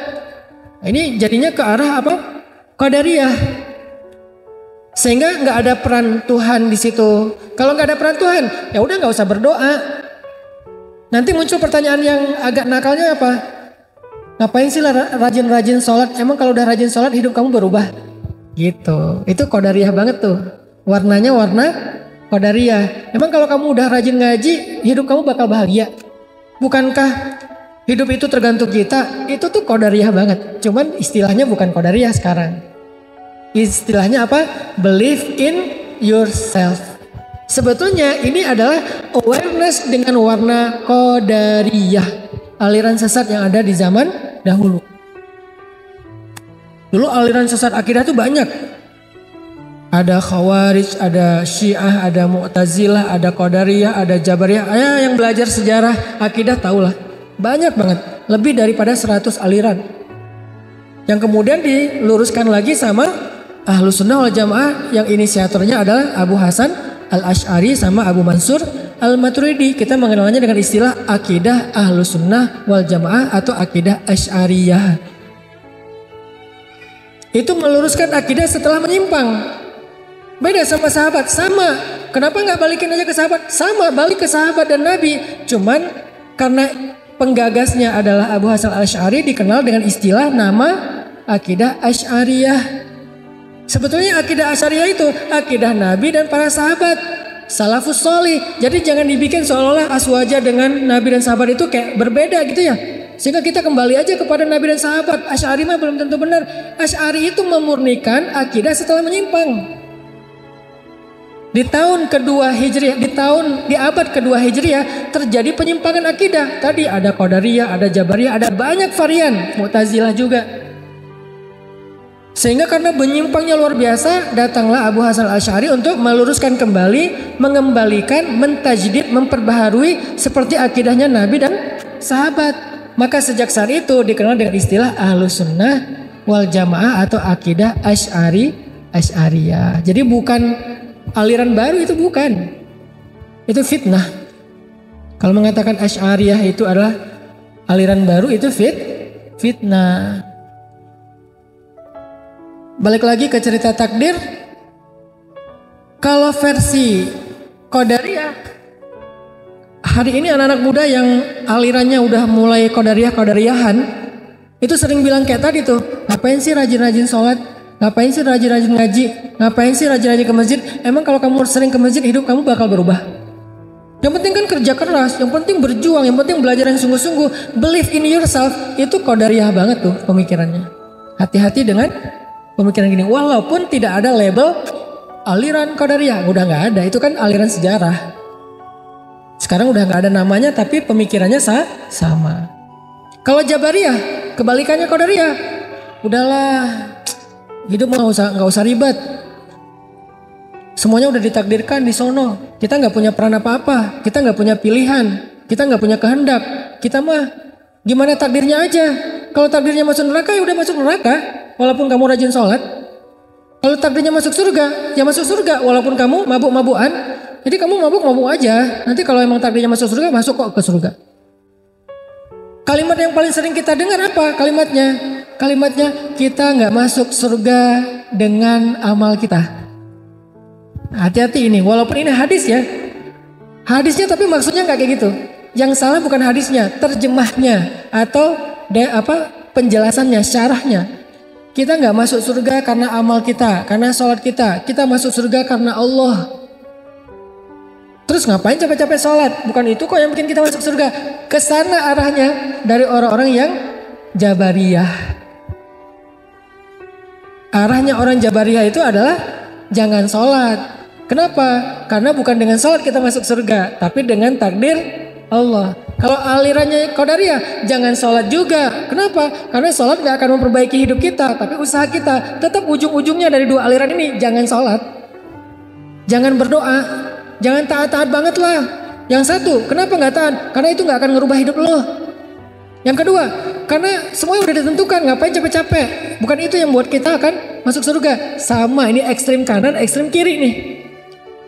Ini jadinya ke arah apa? Qadariyah. Sehingga nggak ada peran Tuhan di situ. Kalau nggak ada peran Tuhan, ya udah nggak usah berdoa. Nanti muncul pertanyaan yang agak nakalnya apa? Ngapain sih rajin-rajin sholat? Emang kalau udah rajin sholat hidup kamu berubah? Gitu, itu Qadariyah banget tuh. Warnanya warna Qadariyah. Emang kalau kamu udah rajin ngaji, hidup kamu bakal bahagia? Bukankah hidup itu tergantung kita? Itu tuh Qadariyah banget. Cuman istilahnya bukan Qadariyah sekarang. Istilahnya apa? Believe in yourself. Sebetulnya ini adalah awareness dengan warna Qadariyah. Aliran sesat yang ada di zaman dahulu. Dulu aliran sesat akidah tuh banyak. Ada Khawarij, ada Syiah, ada Mu'tazilah, ada Qadariyah, ada Jabariyah. Yang belajar sejarah akidah tahulah. Banyak banget, lebih daripada 100 aliran. Yang kemudian diluruskan lagi sama Ahlus Sunnah wal Jamaah yang inisiatornya adalah Abu Hasan Al-Asy'ari sama Abu Mansur Al-Maturidi. Kita mengenalnya dengan istilah akidah Ahlus Sunnah wal Jamaah atau akidah Asy'ariyah. Itu meluruskan akidah setelah menyimpang. Beda sama sahabat, sama. Kenapa nggak balikin aja ke sahabat? Sama, balik ke sahabat dan Nabi. Cuman karena penggagasnya adalah Abu Hasan Al-Asy'ari dikenal dengan istilah nama akidah Asy'ariyah. Sebetulnya akidah Asy'ariyah itu akidah Nabi dan para sahabat, salafus sholih. Jadi jangan dibikin seolah-olah aswaja dengan Nabi dan sahabat itu kayak berbeda gitu ya. Sehingga kita kembali aja kepada Nabi dan sahabat. Asy'ari mah belum tentu benar. Asy'ari itu memurnikan akidah setelah menyimpang. Di tahun kedua Hijriah, di abad kedua Hijriah terjadi penyimpangan akidah. Tadi ada Qadariyah, ada Jabariyah, ada banyak varian, Mu'tazilah juga. Sehingga karena menyimpangnya luar biasa, datanglah Abu Hasan Al-Asy'ari untuk meluruskan kembali, mengembalikan, mentajdid, memperbaharui seperti akidahnya Nabi dan sahabat. Maka sejak saat itu dikenal dengan istilah Ahlus Sunnah wal Jamaah atau akidah Asy'ariyah. Jadi bukan aliran baru, itu bukan. Itu fitnah. Kalau mengatakan Asy'ariyah itu adalah aliran baru, itu fitnah. Balik lagi ke cerita takdir. Kalau versi Qadariyah, hari ini anak-anak muda yang alirannya udah mulai Qadariyahan itu sering bilang kayak tadi tuh, ngapain sih rajin-rajin sholat? Ngapain sih rajin-rajin ngaji? Ngapain sih rajin-rajin ke masjid? Emang kalau kamu sering ke masjid, hidup kamu bakal berubah? Yang penting kan kerja keras, yang penting berjuang, yang penting belajar yang sungguh-sungguh. Believe in yourself, itu Qadariyah banget tuh pemikirannya. Hati-hati dengan pemikiran gini. Walaupun tidak ada label aliran Qadariyah, udah gak ada. Itu kan aliran sejarah. Sekarang udah gak ada namanya, tapi pemikirannya sama. Kalau Jabariyah, kebalikannya Qadariyah. Udahlah, hidup nggak usah ribet. Semuanya udah ditakdirkan di sono. Kita nggak punya peran apa-apa. Kita nggak punya pilihan. Kita nggak punya kehendak. Kita mah gimana takdirnya aja. Kalau takdirnya masuk neraka, ya udah masuk neraka. Walaupun kamu rajin sholat. Kalau takdirnya masuk surga, ya masuk surga. Walaupun kamu mabuk-mabukan. Jadi kamu mabuk-mabuk aja. Nanti kalau emang takdirnya masuk surga, masuk kok ke surga. Kalimat yang paling sering kita dengar apa kalimatnya? Kalimatnya, kita nggak masuk surga dengan amal kita. Hati-hati ini, walaupun ini hadis ya. Hadisnya tapi maksudnya nggak kayak gitu. Yang salah bukan hadisnya, terjemahnya atau penjelasannya, syarahnya. Kita nggak masuk surga karena amal kita, karena sholat kita. Kita masuk surga karena Allah. Terus ngapain capek-capek sholat? Bukan itu kok yang bikin kita masuk surga. Kesana arahnya dari orang-orang yang Jabariyah. Arahnya orang Jabariyah itu adalah jangan sholat. Kenapa? Karena bukan dengan sholat kita masuk surga, tapi dengan takdir Allah. Kalau alirannya Qadariyah, jangan sholat juga. Kenapa? Karena sholat gak akan memperbaiki hidup kita, tapi usaha kita. Tetap ujung-ujungnya dari dua aliran ini, jangan sholat. Jangan berdoa. Jangan taat-taat banget lah. Yang satu, kenapa gak taat? Karena itu gak akan ngerubah hidup lo. Yang kedua, karena semuanya udah ditentukan, ngapain capek-capek. Bukan itu yang buat kita akan masuk surga. Sama, ini ekstrim kanan, ekstrim kiri nih.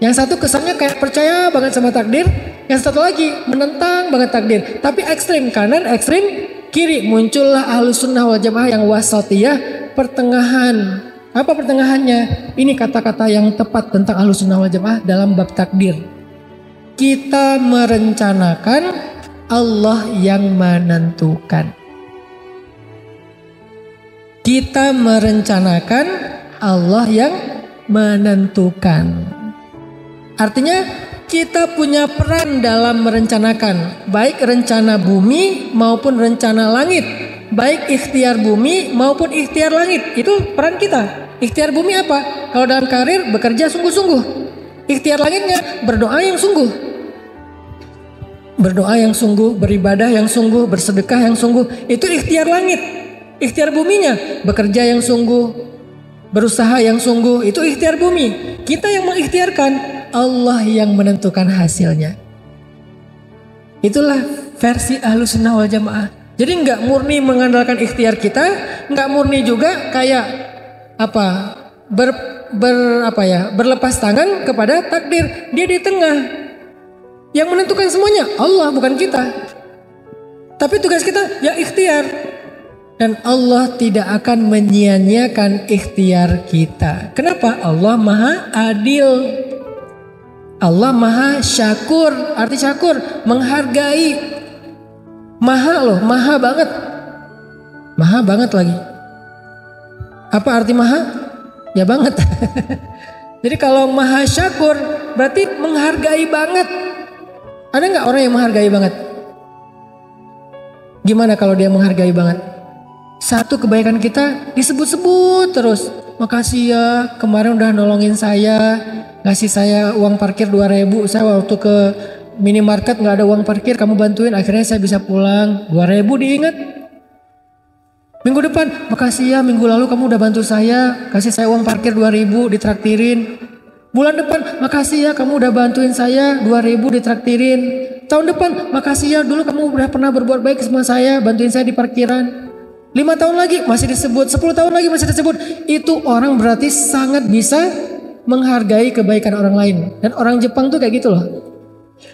Yang satu kesannya kayak percaya banget sama takdir. Yang satu lagi menentang banget takdir. Tapi ekstrim kanan, ekstrim kiri. Muncullah Ahlus Sunnah wal Jamaah yang wasatiyah, pertengahan. Apa pertengahannya? Ini kata-kata yang tepat tentang Ahlus Sunnah wal Jamaah dalam bab takdir. Kita merencanakan, Allah yang menentukan. Kita merencanakan, Allah yang menentukan. Artinya kita punya peran dalam merencanakan, baik rencana bumi maupun rencana langit, baik ikhtiar bumi maupun ikhtiar langit. Itu peran kita. Ikhtiar bumi apa? Kalau dalam karir bekerja sungguh-sungguh. Ikhtiar langitnya berdoa yang sungguh. Berdoa yang sungguh, beribadah yang sungguh, bersedekah yang sungguh. Itu ikhtiar langit. Ikhtiar buminya bekerja yang sungguh, berusaha yang sungguh, itu ikhtiar bumi. Kita yang mengikhtiarkan, Allah yang menentukan hasilnya. Itulah versi Ahlus Sunnah wal Jamaah. Jadi nggak murni mengandalkan ikhtiar kita, nggak murni juga kayak berlepas tangan kepada takdir. Dia di tengah. Yang menentukan semuanya Allah, bukan kita. Tapi tugas kita ya ikhtiar. Dan Allah tidak akan menyia-nyiakan ikhtiar kita. Kenapa? Allah Maha Adil. Allah Maha Syakur. Arti syakur, menghargai. Maha loh, maha banget. Maha banget lagi. Apa arti maha? Ya banget. Jadi kalau Maha Syakur berarti menghargai banget. Ada nggak orang yang menghargai banget? Gimana kalau dia menghargai banget? Satu kebaikan kita disebut-sebut terus. Makasih ya, kemarin udah nolongin saya, ngasih saya uang parkir 2.000. Saya waktu ke minimarket nggak ada uang parkir, kamu bantuin, akhirnya saya bisa pulang. 2.000 diingat. Minggu depan, makasih ya, minggu lalu kamu udah bantu saya, kasih saya uang parkir 2.000, ditraktirin. Bulan depan, makasih ya, kamu udah bantuin saya, 2.000 ditraktirin. Tahun depan, makasih ya, dulu kamu udah pernah berbuat baik sama saya, bantuin saya di parkiran. 5 tahun lagi masih disebut, 10 tahun lagi masih disebut. Itu orang berarti sangat bisa menghargai kebaikan orang lain. Dan orang Jepang tuh kayak gitu loh.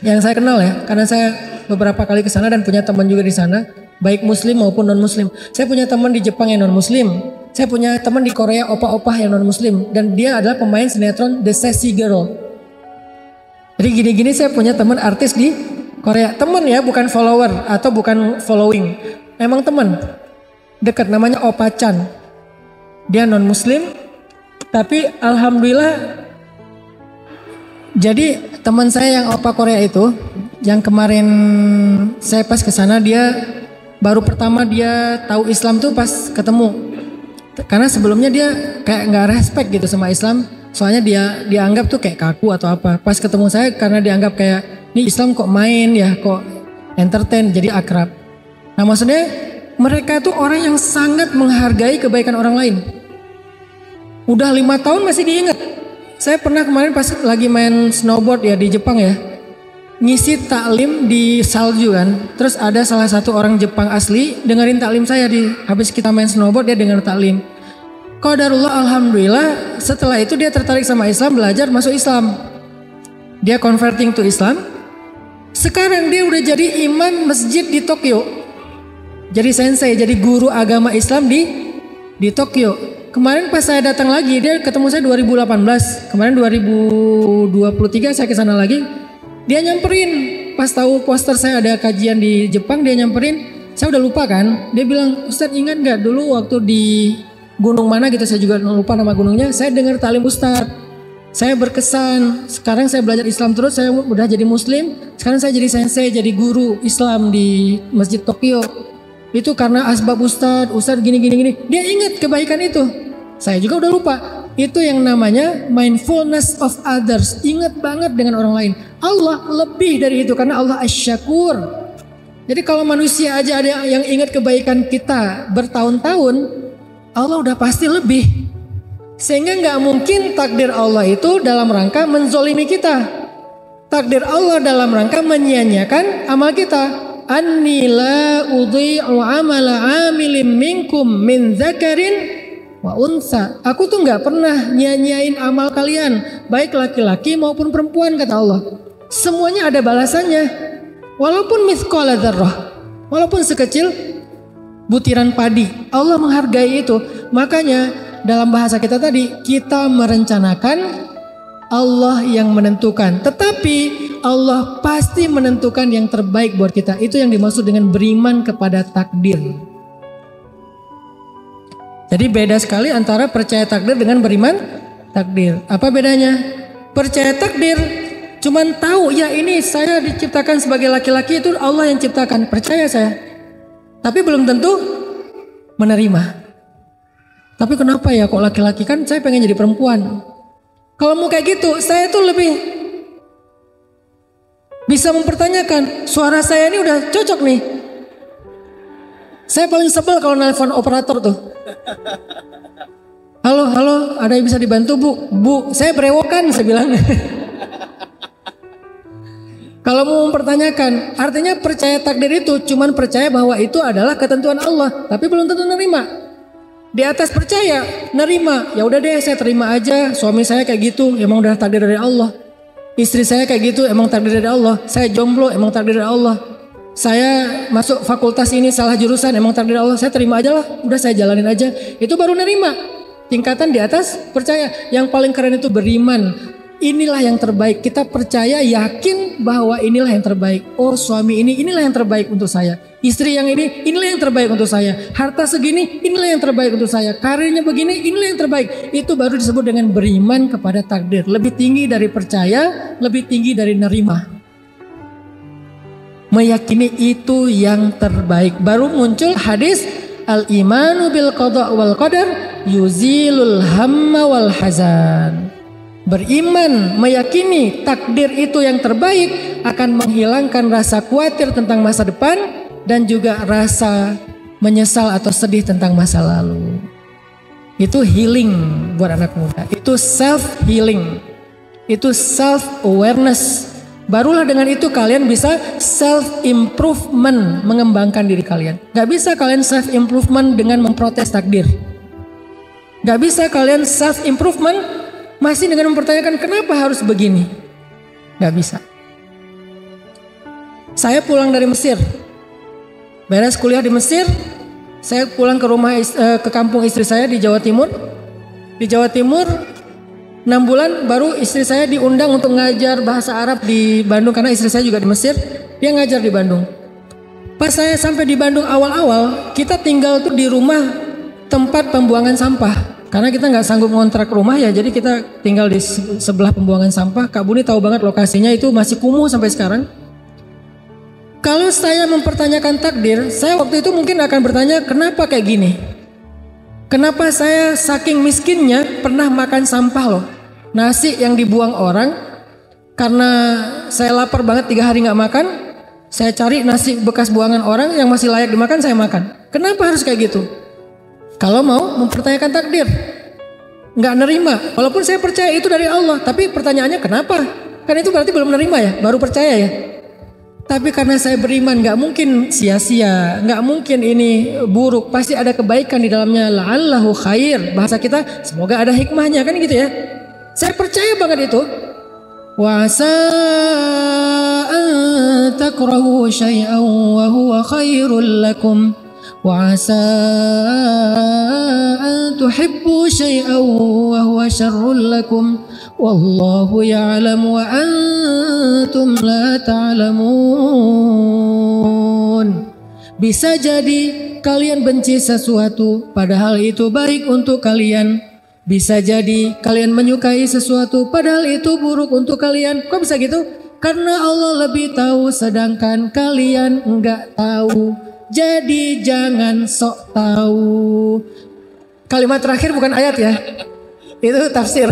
Yang saya kenal ya, karena saya beberapa kali ke sana dan punya teman juga di sana, baik muslim maupun non muslim. Saya punya teman di Jepang yang non muslim. Saya punya teman di Korea opah-opah yang non muslim, dan dia adalah pemain sinetron The Sassy Girl. Jadi gini-gini saya punya teman artis di Korea. Teman ya, bukan follower atau bukan following. Emang teman. Dekat, namanya Opa Chan. Dia non muslim, tapi alhamdulillah. Jadi teman saya yang Opa Korea itu, yang kemarin saya pas ke sana, dia baru pertama dia tahu Islam tuh pas ketemu. Karena sebelumnya dia kayak nggak respect gitu sama Islam, soalnya dia dianggap tuh kayak kaku atau apa. Pas ketemu saya, karena dianggap kayak ini Islam kok main ya, kok entertain, jadi akrab. Nah maksudnya mereka tuh orang yang sangat menghargai kebaikan orang lain. Udah 5 tahun masih diingat. Saya pernah kemarin pas lagi main snowboard ya di Jepang ya, ngisi taklim di salju kan. Terus ada salah satu orang Jepang asli dengerin taklim saya, habis kita main snowboard dia denger taklim. Qadarullah, alhamdulillah, setelah itu dia tertarik sama Islam, belajar masuk Islam. Dia converting to Islam. Sekarang dia udah jadi imam masjid di Tokyo. Jadi sensei, jadi guru agama Islam di Tokyo. Kemarin pas saya datang lagi, dia ketemu saya 2018. Kemarin 2023 saya ke sana lagi. Dia nyamperin, pas tahu poster saya ada kajian di Jepang, dia nyamperin. Saya udah lupa kan. Dia bilang, "Ustadz ingat nggak dulu waktu di gunung mana gitu, saya juga lupa nama gunungnya. Saya dengar taklim Ustadz. Saya berkesan. Sekarang saya belajar Islam terus, saya udah jadi muslim. Sekarang saya jadi sensei, jadi guru Islam di Masjid Tokyo. Itu karena asbab Ustadz gini. Dia ingat kebaikan itu. Saya juga udah lupa. Itu yang namanya mindfulness of others. Ingat banget dengan orang lain. Allah lebih dari itu karena Allah asy-syakur. Jadi kalau manusia aja ada yang ingat kebaikan kita bertahun-tahun, Allah udah pasti lebih. Sehingga nggak mungkin takdir Allah itu dalam rangka menzolimi kita. Takdir Allah dalam rangka menyia-nyiakan amal kita. Anni la udhi'u amala amilin minkum min dzakarin wa unsa. Aku tuh nggak pernah nyanyain amal kalian, baik laki-laki maupun perempuan, kata Allah. Semuanya ada balasannya. Walaupun mithqala dzarrah, walaupun sekecil butiran padi, Allah menghargai itu. Makanya dalam bahasa kita tadi, kita merencanakan, Allah yang menentukan. Tetapi Allah pasti menentukan yang terbaik buat kita. Itu yang dimaksud dengan beriman kepada takdir. Jadi beda sekali antara percaya takdir dengan beriman takdir. Apa bedanya? Percaya takdir cuman tahu ya ini saya diciptakan sebagai laki-laki, itu Allah yang ciptakan. Percaya saya. Tapi belum tentu menerima. Tapi kenapa ya kok laki-laki, kan saya pengen jadi perempuan. Kalau mau kayak gitu, saya tuh lebih bisa mempertanyakan, suara saya ini udah cocok nih. Saya paling sebel kalau nelpon operator tuh. Halo, halo, ada yang bisa dibantu bu? Bu, saya berewokan, saya bilang. Kalau mau mempertanyakan, artinya percaya takdir itu cuman percaya bahwa itu adalah ketentuan Allah, tapi belum tentu nerima. Di atas percaya, nerima, ya udah deh saya terima aja, suami saya kayak gitu, emang udah takdir dari Allah. Istri saya kayak gitu, emang takdir dari Allah. Saya jomblo, emang takdir dari Allah. Saya masuk fakultas ini salah jurusan, emang takdir dari Allah. Saya terima aja lah, udah saya jalanin aja. Itu baru nerima. Tingkatan di atas percaya. Yang paling keren itu beriman. Inilah yang terbaik. Kita percaya, yakin bahwa inilah yang terbaik. Oh, suami ini, inilah yang terbaik untuk saya. Istri yang ini, inilah yang terbaik untuk saya. Harta segini, inilah yang terbaik untuk saya. Karirnya begini, inilah yang terbaik. Itu baru disebut dengan beriman kepada takdir. Lebih tinggi dari percaya, lebih tinggi dari nerima. Meyakini itu yang terbaik. Baru muncul hadis al-imanu bil qada wal qadar yuzilul hamma wal hazan. Beriman, meyakini takdir itu yang terbaik akan menghilangkan rasa khawatir tentang masa depan dan juga rasa menyesal atau sedih tentang masa lalu. Itu healing buat anak muda. Itu self healing. Itu self awareness. Barulah dengan itu kalian bisa self improvement, mengembangkan diri kalian. Gak bisa kalian self improvement dengan memprotes takdir. Gak bisa kalian self improvement masih dengan mempertanyakan kenapa harus begini. Gak bisa. Saya pulang dari Mesir, beres kuliah di Mesir, saya pulang ke rumah ke kampung istri saya di Jawa Timur. Di Jawa Timur 6 bulan baru istri saya diundang untuk ngajar bahasa Arab di Bandung karena istri saya juga di Mesir. Dia ngajar di Bandung. Pas saya sampai di Bandung awal-awal, kita tinggal tuh di rumah tempat pembuangan sampah. Karena kita nggak sanggup ngontrak rumah ya, jadi kita tinggal di sebelah pembuangan sampah. Kak Buni tahu banget lokasinya, itu masih kumuh sampai sekarang. Kalau saya mempertanyakan takdir, saya waktu itu mungkin akan bertanya kenapa kayak gini. Kenapa saya saking miskinnya pernah makan sampah loh. Nasi yang dibuang orang, karena saya lapar banget 3 hari nggak makan, saya cari nasi bekas buangan orang yang masih layak dimakan, saya makan. Kenapa harus kayak gitu? Kalau mau mempertanyakan takdir, nggak nerima. Walaupun saya percaya itu dari Allah, tapi pertanyaannya kenapa? Kan itu berarti belum nerima ya, baru percaya ya. Tapi karena saya beriman, nggak mungkin sia-sia, nggak mungkin ini buruk. Pasti ada kebaikan di dalamnya. La'allahu khair. Bahasa kita, semoga ada hikmahnya kan gitu ya. Saya percaya banget itu. Wa asa an takrahu syai'an wa huwa khairul lakum. وعسى أن تحبوا شيئا وهو شر لكم والله يعلم وأنتم لا تعلمون. Bisa jadi kalian benci sesuatu padahal itu baik untuk kalian. Bisa jadi kalian menyukai sesuatu padahal itu buruk untuk kalian. Kok bisa gitu? Karena Allah lebih tahu sedangkan kalian enggak tahu. Jadi jangan sok tahu. Kalimat terakhir bukan ayat ya. Itu tafsir.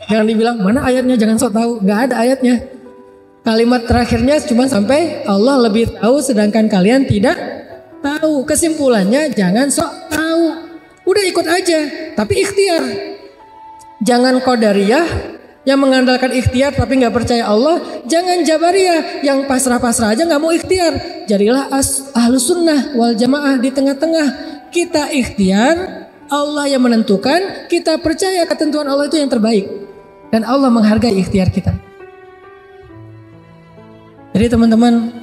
Jangan dibilang mana ayatnya jangan sok tahu. Gak ada ayatnya. Kalimat terakhirnya cuma sampai Allah lebih tahu sedangkan kalian tidak tahu. Kesimpulannya jangan sok tahu. Udah ikut aja. Tapi ikhtiar. Jangan qadariyah yang mengandalkan ikhtiar tapi nggak percaya Allah. Jangan jabariyah yang pasrah-pasrah aja nggak mau ikhtiar. Jadilah ahlus sunnah wal jamaah di tengah-tengah. Kita ikhtiar, Allah yang menentukan. Kita percaya ketentuan Allah itu yang terbaik dan Allah menghargai ikhtiar kita. Jadi teman-teman,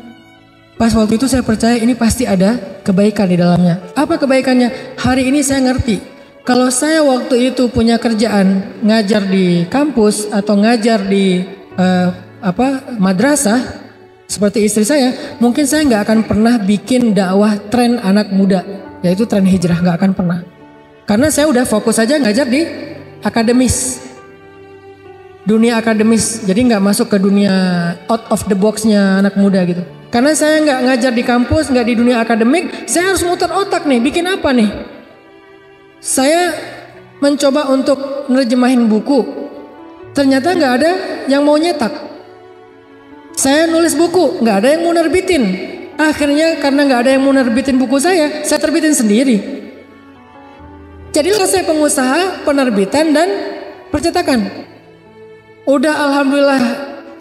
pas waktu itu saya percaya ini pasti ada kebaikan di dalamnya. Apa kebaikannya? Hari ini saya ngerti. Kalau saya waktu itu punya kerjaan ngajar di kampus atau ngajar di madrasah seperti istri saya, mungkin saya nggak akan pernah bikin dakwah tren anak muda, yaitu tren hijrah, nggak akan pernah. Karena saya udah fokus aja ngajar di akademis, dunia akademis, jadi nggak masuk ke dunia out of the box-nya anak muda gitu. Karena saya nggak ngajar di kampus, nggak di dunia akademik, saya harus muter otak nih, bikin apa nih? Saya mencoba untuk nerjemahin buku, ternyata nggak ada yang mau nyetak. Saya nulis buku, nggak ada yang mau nerbitin. Akhirnya karena nggak ada yang mau nerbitin buku saya terbitin sendiri. Jadilah saya pengusaha penerbitan dan percetakan. Udah alhamdulillah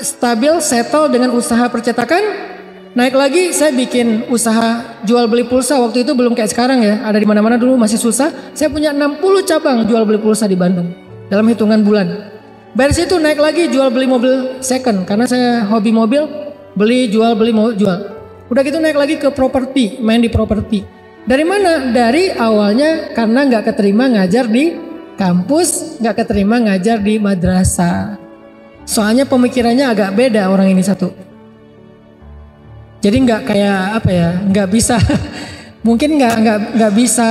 stabil, settle dengan usaha percetakan. Naik lagi saya bikin usaha jual beli pulsa. Waktu itu belum kayak sekarang ya, ada di mana-mana, dulu masih susah. Saya punya 60 cabang jual beli pulsa di Bandung dalam hitungan bulan. Dari situ naik lagi jual beli mobil second karena saya hobi mobil, beli jual beli mau jual. Udah gitu naik lagi ke properti, main di properti. Dari mana? Dari awalnya karena nggak keterima ngajar di kampus, nggak keterima ngajar di madrasah. Soalnya pemikirannya agak beda orang ini satu. Jadi nggak kayak apa ya, nggak bisa, mungkin nggak bisa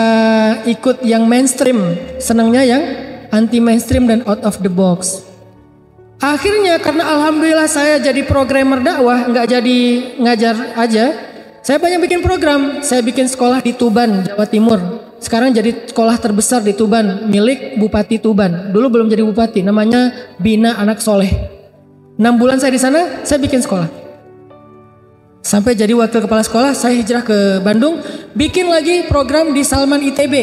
ikut yang mainstream, senangnya yang anti mainstream dan out of the box. Akhirnya karena alhamdulillah saya jadi programmer dakwah, nggak jadi ngajar aja, saya banyak bikin program. Saya bikin sekolah di Tuban, Jawa Timur. Sekarang jadi sekolah terbesar di Tuban, milik Bupati Tuban. Dulu belum jadi bupati, namanya Bina Anak Soleh. 6 bulan saya di sana, saya bikin sekolah. Sampai jadi wakil kepala sekolah, saya hijrah ke Bandung, bikin lagi program di Salman ITB,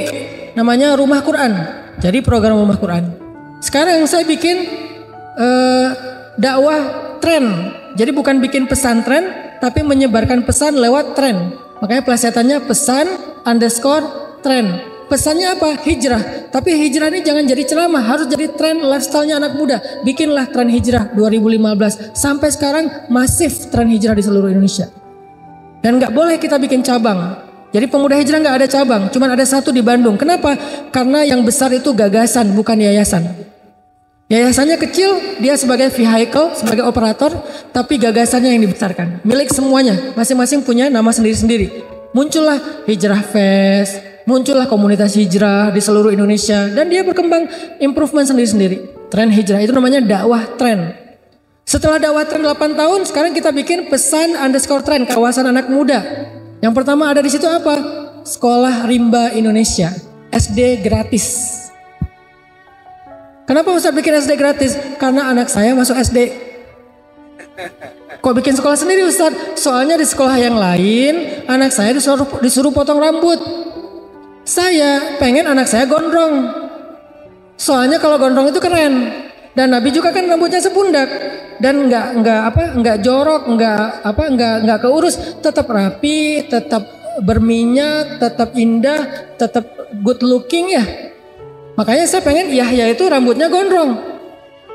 namanya Rumah Quran. Jadi program Rumah Quran. Sekarang saya bikin dakwah tren. Jadi bukan bikin pesantren, tapi menyebarkan pesan lewat tren. Makanya pelesetannya pesan _ tren. Pesannya apa? Hijrah. Tapi hijrah ini jangan jadi ceramah, harus jadi tren lifestyle-nya anak muda. Bikinlah tren hijrah 2015. Sampai sekarang masif tren hijrah di seluruh Indonesia. Dan nggak boleh kita bikin cabang. Jadi pemuda hijrah nggak ada cabang, cuman ada satu di Bandung. Kenapa? Karena yang besar itu gagasan, bukan yayasan. Yayasannya kecil, dia sebagai vehicle, sebagai operator, tapi gagasannya yang dibesarkan. Milik semuanya, masing-masing punya nama sendiri-sendiri. Muncullah Hijrah Fest, muncullah komunitas hijrah di seluruh Indonesia, dan dia berkembang improvement sendiri-sendiri. Tren hijrah itu namanya dakwah tren. Setelah dakwah tren 8 tahun, sekarang kita bikin pesan _ tren, kawasan anak muda. Yang pertama ada di situ apa? Sekolah Rimba Indonesia, SD gratis. Kenapa Ustaz bikin SD gratis? Karena anak saya masuk SD. Kok bikin sekolah sendiri Ustaz? Soalnya di sekolah yang lain anak saya disuruh potong rambut. Saya pengen anak saya gondrong. Soalnya kalau gondrong itu keren. Dan Nabi juga kan rambutnya sepundak dan nggak jorok, nggak keurus, tetap rapi, tetap berminyak, tetap indah, tetap good looking ya. Makanya saya pengen Yahya itu rambutnya gondrong,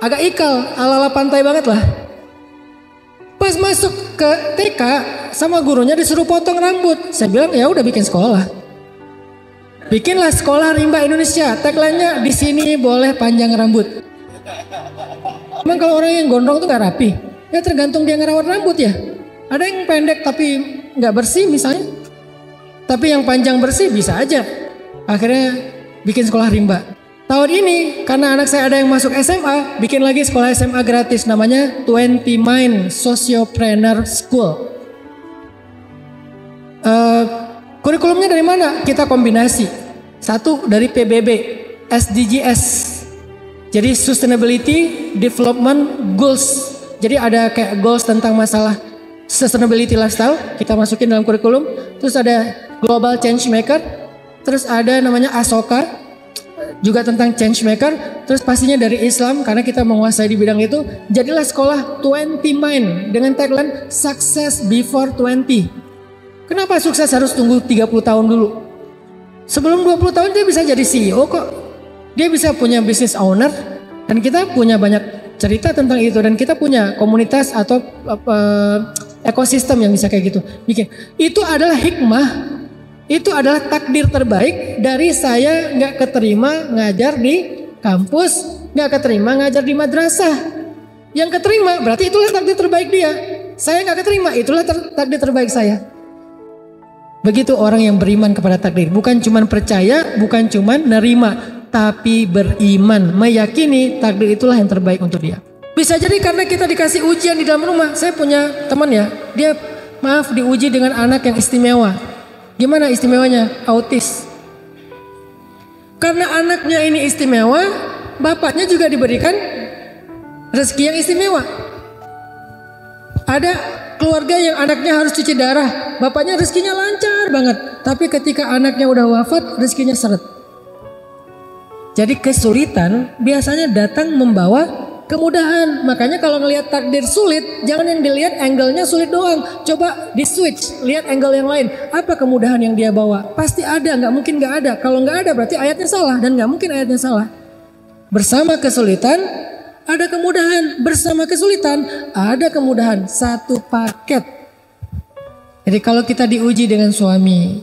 agak ikal, ala-ala pantai banget lah. Pas masuk ke TK sama gurunya disuruh potong rambut. Saya bilang ya udah bikin sekolah. Bikinlah sekolah Rimba Indonesia. Tagline-nya di sini boleh panjang rambut. Emang kalau orang yang gondrong tuh nggak rapi? Ya tergantung dia ngerawat rambut ya. Ada yang pendek tapi nggak bersih misalnya. Tapi yang panjang bersih bisa aja. Akhirnya bikin sekolah Rimba. Tahun ini karena anak saya ada yang masuk SMA, bikin lagi sekolah SMA gratis namanya 20 Mind Sociopreneur School. Kurikulumnya dari mana? Kita kombinasi. Satu dari PBB, SDGs. Jadi Sustainability Development Goals. Jadi ada kayak goals tentang masalah sustainability lifestyle, kita masukin dalam kurikulum. Terus ada Global Change Maker. Terus ada namanya Asoka, juga tentang change maker. Terus pastinya dari Islam karena kita menguasai di bidang itu. Jadilah sekolah 20 Mind dengan tagline Success Before 20. Kenapa sukses harus tunggu 30 tahun dulu? Sebelum 20 tahun dia bisa jadi CEO kok. Dia bisa punya business owner. Dan kita punya banyak cerita tentang itu. Dan kita punya komunitas atau ekosistem yang bisa kayak gitu bikin. Itu adalah hikmah. Itu adalah takdir terbaik dari saya nggak keterima ngajar di kampus, nggak keterima ngajar di madrasah. Yang keterima berarti itulah takdir terbaik dia. Saya nggak keterima, itulah takdir terbaik saya. Begitu orang yang beriman kepada takdir, bukan cuman percaya, bukan cuman nerima, tapi beriman, meyakini takdir itulah yang terbaik untuk dia. Bisa jadi karena kita dikasih ujian di dalam rumah. Saya punya teman ya, dia diuji dengan anak yang istimewa. Gimana istimewanya? Autis. Karena anaknya ini istimewa, bapaknya juga diberikan rezeki yang istimewa. Ada keluarga yang anaknya harus cuci darah, bapaknya rezekinya lancar banget. Tapi ketika anaknya udah wafat, rezekinya seret. Jadi kesulitan biasanya datang membawa kemudahan. Makanya kalau ngelihat takdir sulit, jangan yang dilihat angle-nya sulit doang. Coba di switch, lihat angle yang lain. Apa kemudahan yang dia bawa? Pasti ada, nggak mungkin nggak ada. Kalau nggak ada berarti ayatnya salah, dan nggak mungkin ayatnya salah. Bersama kesulitan ada kemudahan, bersama kesulitan ada kemudahan. Satu paket. Jadi kalau kita diuji dengan suami,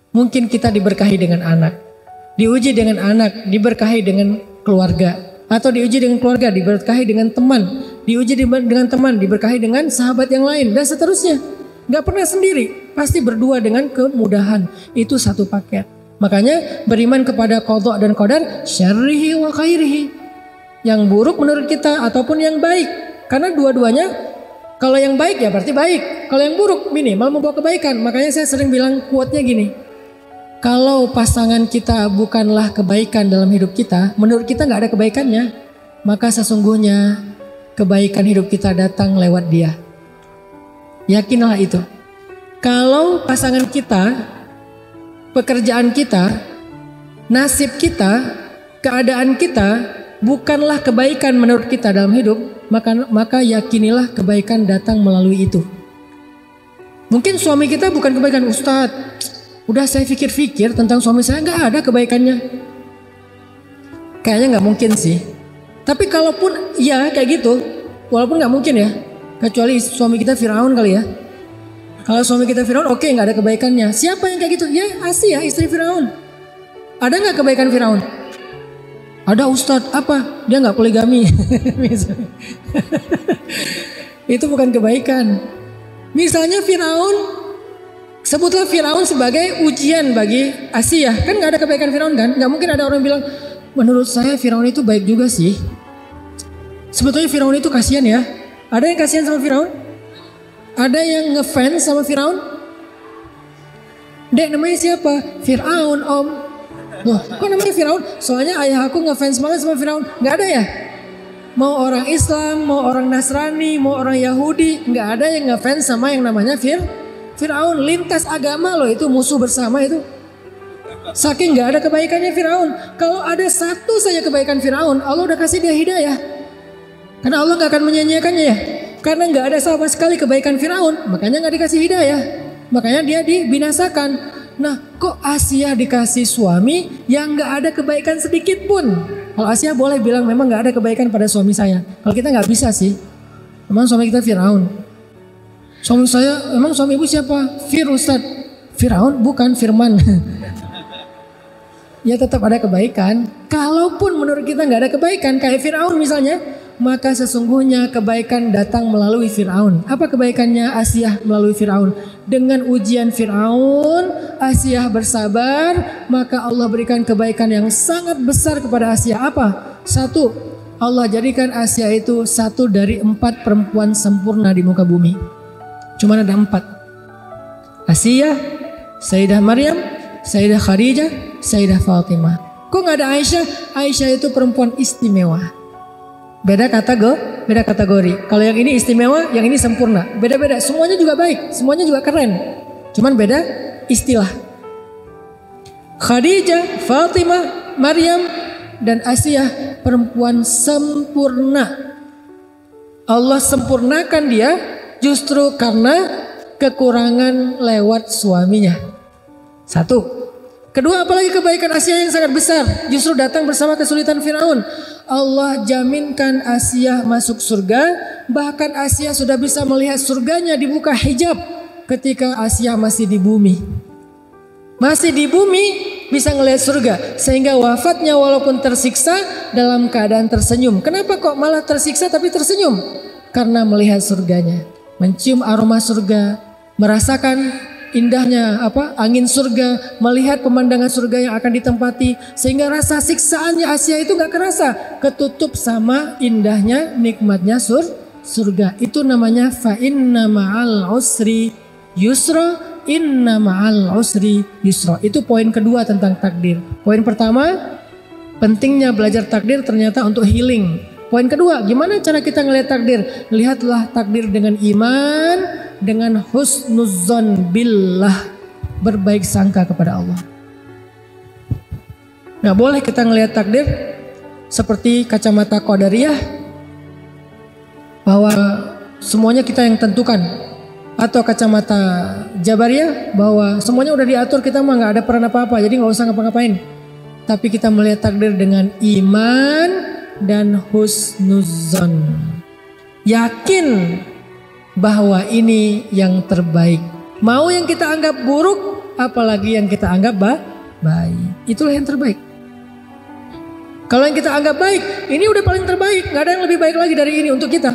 mungkin kita diberkahi dengan anak. Diuji dengan anak, diberkahi dengan keluarga. Atau diuji dengan keluarga, diberkahi dengan teman. Diuji dengan teman, diberkahi dengan sahabat yang lain. Dan seterusnya. Gak pernah sendiri. Pasti berdua dengan kemudahan. Itu satu paket. Makanya beriman kepada qadha dan qadar, syarrihi wa khairihi. Yang buruk menurut kita ataupun yang baik. Karena dua-duanya, kalau yang baik ya berarti baik. Kalau yang buruk minimal membawa kebaikan. Makanya saya sering bilang quote-nya gini. Kalau pasangan kita bukanlah kebaikan dalam hidup kita, menurut kita nggak ada kebaikannya, maka sesungguhnya kebaikan hidup kita datang lewat dia. Yakinlah itu. Kalau pasangan kita, pekerjaan kita, nasib kita, keadaan kita bukanlah kebaikan menurut kita dalam hidup, maka yakinilah kebaikan datang melalui itu. Mungkin suami kita bukan kebaikan, Ustadz. Udah saya pikir-pikir tentang suami saya, nggak ada kebaikannya. Kayaknya nggak mungkin sih. Tapi kalaupun ya kayak gitu, walaupun nggak mungkin ya, kecuali suami kita Firaun kali ya. Kalau suami kita Firaun, oke, nggak ada kebaikannya. Siapa yang kayak gitu? Ya Asia, istri Firaun. Ada nggak kebaikan Firaun? Ada, Ustadz. Apa? Dia nggak poligami. Itu bukan kebaikan. Misalnya Firaun, sebutlah Firaun sebagai ujian bagi Asia. Kan gak ada kebaikan Firaun kan? Gak mungkin ada orang bilang, menurut saya Firaun itu baik juga sih. Sebetulnya Firaun itu kasihan ya. Ada yang kasihan sama Firaun? Ada yang ngefans sama Firaun? Dek, namanya siapa? Firaun, Om. Loh, kok namanya Firaun? Soalnya ayah aku ngefans banget sama Firaun. Gak ada ya? Mau orang Islam, mau orang Nasrani, mau orang Yahudi, gak ada yang ngefans sama yang namanya Firaun. Lintas agama loh, itu musuh bersama itu. Saking gak ada kebaikannya Firaun. Kalau ada satu saja kebaikan Firaun, Allah udah kasih dia hidayah. Karena Allah gak akan menyanyiakannya ya. Karena gak ada sama sekali kebaikan Firaun, makanya gak dikasih hidayah. Makanya dia dibinasakan. Nah, kok Asia dikasih suami yang gak ada kebaikan sedikit pun? Kalau Asia boleh bilang memang gak ada kebaikan pada suami saya. Kalau kita gak bisa sih. Memang suami kita Firaun. Suami saya, emang suami ibu siapa? Ustadz. Firaun bukan Firman. Ya tetap ada kebaikan. Kalaupun menurut kita nggak ada kebaikan, kayak Firaun misalnya, maka sesungguhnya kebaikan datang melalui Firaun. Apa kebaikannya Asia melalui Firaun? Dengan ujian Firaun, Asia bersabar, maka Allah berikan kebaikan yang sangat besar kepada Asia. Apa? Satu, Allah jadikan Asia itu satu dari 4 perempuan sempurna di muka bumi. Cuma ada 4. Asia, Sayyidah Maryam, Sayyidah Khadijah, Sayyidah Fatimah. Kok gak ada Aisyah? Aisyah itu perempuan istimewa. Beda kategori. Kalau yang ini istimewa, yang ini sempurna. Beda-beda. Semuanya juga baik, semuanya juga keren. Cuman beda istilah. Khadijah, Fatimah, Maryam, dan Asia perempuan sempurna. Allah sempurnakan dia justru karena kekurangan lewat suaminya. Satu. Kedua, apalagi kebaikan Asia yang sangat besar justru datang bersama kesulitan Firaun. Allah jaminkan Asia masuk surga. Bahkan Asia sudah bisa melihat surganya dibuka hijab ketika Asia masih di bumi. Masih di bumi bisa ngelihat surga. Sehingga wafatnya walaupun tersiksa dalam keadaan tersenyum. Kenapa kok malah tersiksa tapi tersenyum? Karena melihat surganya. Mencium aroma surga, merasakan indahnya angin surga, melihat pemandangan surga yang akan ditempati, sehingga rasa siksaannya Asia itu gak kerasa, ketutup sama indahnya nikmatnya surga. Itu namanya fa inna ma'al usri yusra, inna ma'al usri yusra. Itu poin kedua tentang takdir. Poin pertama, pentingnya belajar takdir ternyata untuk healing. Poin kedua, gimana cara kita ngelihat takdir? Lihatlah takdir dengan iman, dengan husnuzon billah, berbaik sangka kepada Allah. Nggak boleh kita ngelihat takdir seperti kacamata qadariyah bahwa semuanya kita yang tentukan, atau kacamata jabariyah bahwa semuanya udah diatur, kita mah nggak ada peran apa-apa, jadi nggak usah ngapa-ngapain. Tapi kita melihat takdir dengan iman dan husnuzon, yakin bahwa ini yang terbaik. Mau yang kita anggap buruk, apalagi yang kita anggap baik, itulah yang terbaik. Kalau yang kita anggap baik, ini udah paling terbaik, nggak ada yang lebih baik lagi dari ini untuk kita.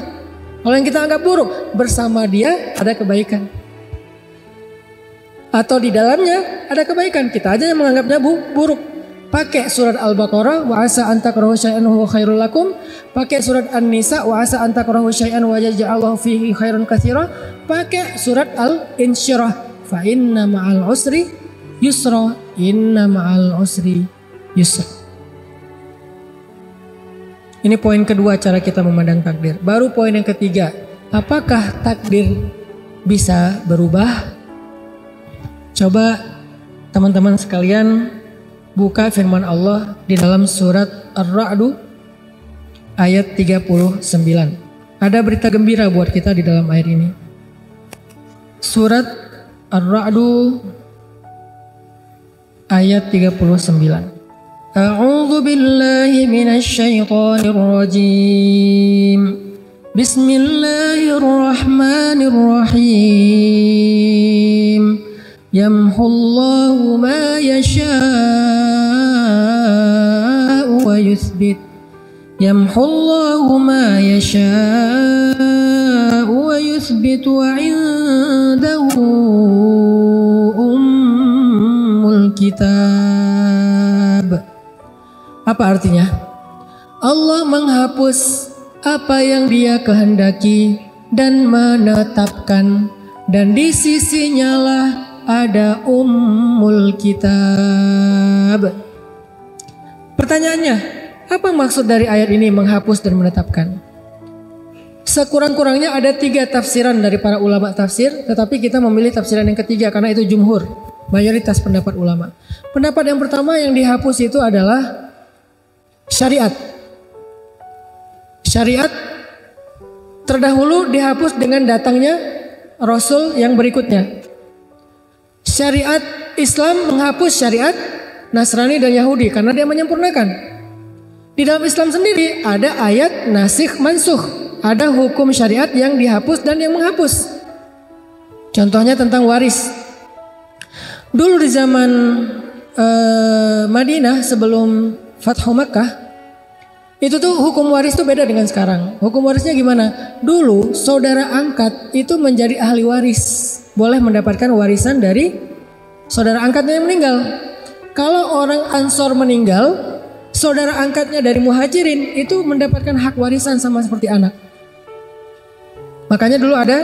Kalau yang kita anggap buruk, bersama dia ada kebaikan, atau di dalamnya ada kebaikan, kita aja yang menganggapnya buruk. Pakai surat Al-Baqarah, wa asa an takrahu syai'an huwa khairul lakum. Pakai surat An-Nisa, wa asa an takrahu syai'an wa yaj'allahu fihi khairan katsira. Pakai surat Al-Insyirah, fa inna ma'al usri yusra, inna ma'al usri yusra. Ini poin kedua cara kita memandang takdir. Baru poin yang ketiga, apakah takdir bisa berubah? Coba teman-teman sekalian buka firman Allah di dalam surat Ar-Ra'd ayat 39. Ada berita gembira buat kita di dalam ayat ini. Surat Ar-Ra'd ayat 39. A'udzu billahi minasy syaithanir rajim. Bismillahirrahmanirrahim. Yamhullahu ma yasha'u wa yuthbit. Yamhullahu ma yasha'u wa yuthbit wa 'indahu ummul kitab. Apa artinya? Allah menghapus apa yang Dia kehendaki dan menetapkan, dan di sisinya lah ada ummul kitab. Pertanyaannya, apa maksud dari ayat ini menghapus dan menetapkan? Sekurang-kurangnya ada 3 tafsiran dari para ulama tafsir, tetapi kita memilih tafsiran yang ketiga karena itu jumhur, mayoritas pendapat ulama. Pendapat yang pertama yang dihapus itu adalah syariat. Syariat terdahulu dihapus dengan datangnya Rasul yang berikutnya. Syariat Islam menghapus syariat Nasrani dan Yahudi karena dia menyempurnakan. Di dalam Islam sendiri ada ayat nasikh mansukh, ada hukum syariat yang dihapus dan yang menghapus. Contohnya tentang waris. Dulu di zaman Madinah sebelum Fathu Makkah, itu tuh hukum waris tuh beda dengan sekarang. Hukum warisnya gimana? Dulu saudara angkat itu menjadi ahli waris, boleh mendapatkan warisan dari saudara angkatnya yang meninggal. Kalau orang Ansor meninggal, saudara angkatnya dari Muhajirin itu mendapatkan hak warisan sama seperti anak. Makanya dulu ada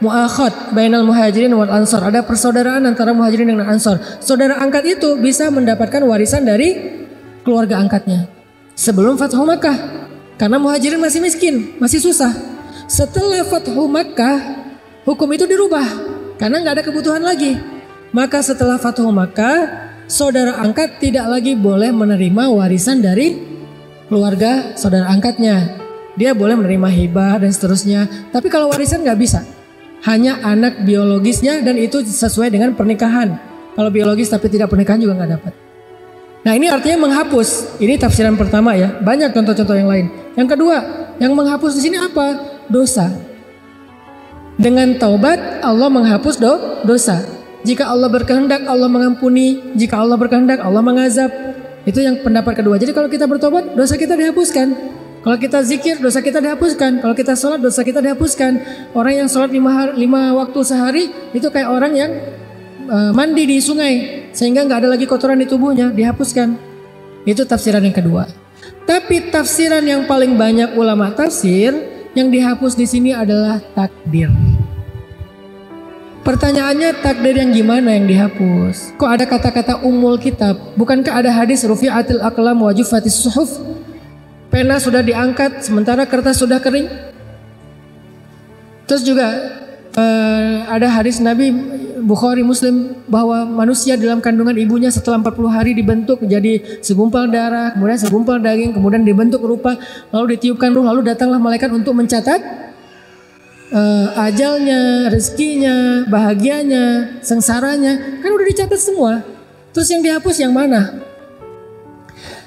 mu'akhad bainal Muhajirin wal Ansor, ada persaudaraan antara Muhajirin dengan Ansor. Saudara angkat itu bisa mendapatkan warisan dari keluarga angkatnya sebelum Fathu Makkah, karena Muhajirin masih miskin, masih susah. Setelah Fathu Makkah, hukum itu dirubah karena nggak ada kebutuhan lagi. Maka setelah Fathu Makkah, saudara angkat tidak lagi boleh menerima warisan dari keluarga saudara angkatnya. Dia boleh menerima hibah dan seterusnya. Tapi kalau warisan nggak bisa, hanya anak biologisnya, dan itu sesuai dengan pernikahan. Kalau biologis tapi tidak pernikahan juga nggak dapat. Nah, ini artinya menghapus. Ini tafsiran pertama ya. Banyak contoh-contoh yang lain. Yang kedua, yang menghapus di sini apa? Dosa. Dengan taubat Allah menghapus dosa. Jika Allah berkehendak Allah mengampuni, jika Allah berkehendak Allah mengazab. Itu yang pendapat kedua. Jadi kalau kita bertobat dosa kita dihapuskan. Kalau kita zikir dosa kita dihapuskan. Kalau kita sholat dosa kita dihapuskan. Orang yang sholat 5 waktu sehari itu kayak orang yang mandi di sungai sehingga nggak ada lagi kotoran di tubuhnya, dihapuskan. Itu tafsiran yang kedua. Tapi tafsiran yang paling banyak ulama tafsir yang dihapus di sini adalah takdir. Pertanyaannya, takdir yang gimana yang dihapus? Kok ada kata-kata ummul kitab? Bukankah ada hadis rufi'atil aqlam wa juffatis suhuf? Pena sudah diangkat sementara kertas sudah kering. Terus juga ada hadis Nabi Bukhari Muslim bahwa manusia dalam kandungan ibunya setelah 40 hari dibentuk jadi segumpal darah, kemudian segumpal daging, kemudian dibentuk rupa, lalu ditiupkan ruh, lalu datanglah malaikat untuk mencatat ajalnya, rezekinya, bahagianya, sengsaranya, kan udah dicatat semua. Terus yang dihapus yang mana?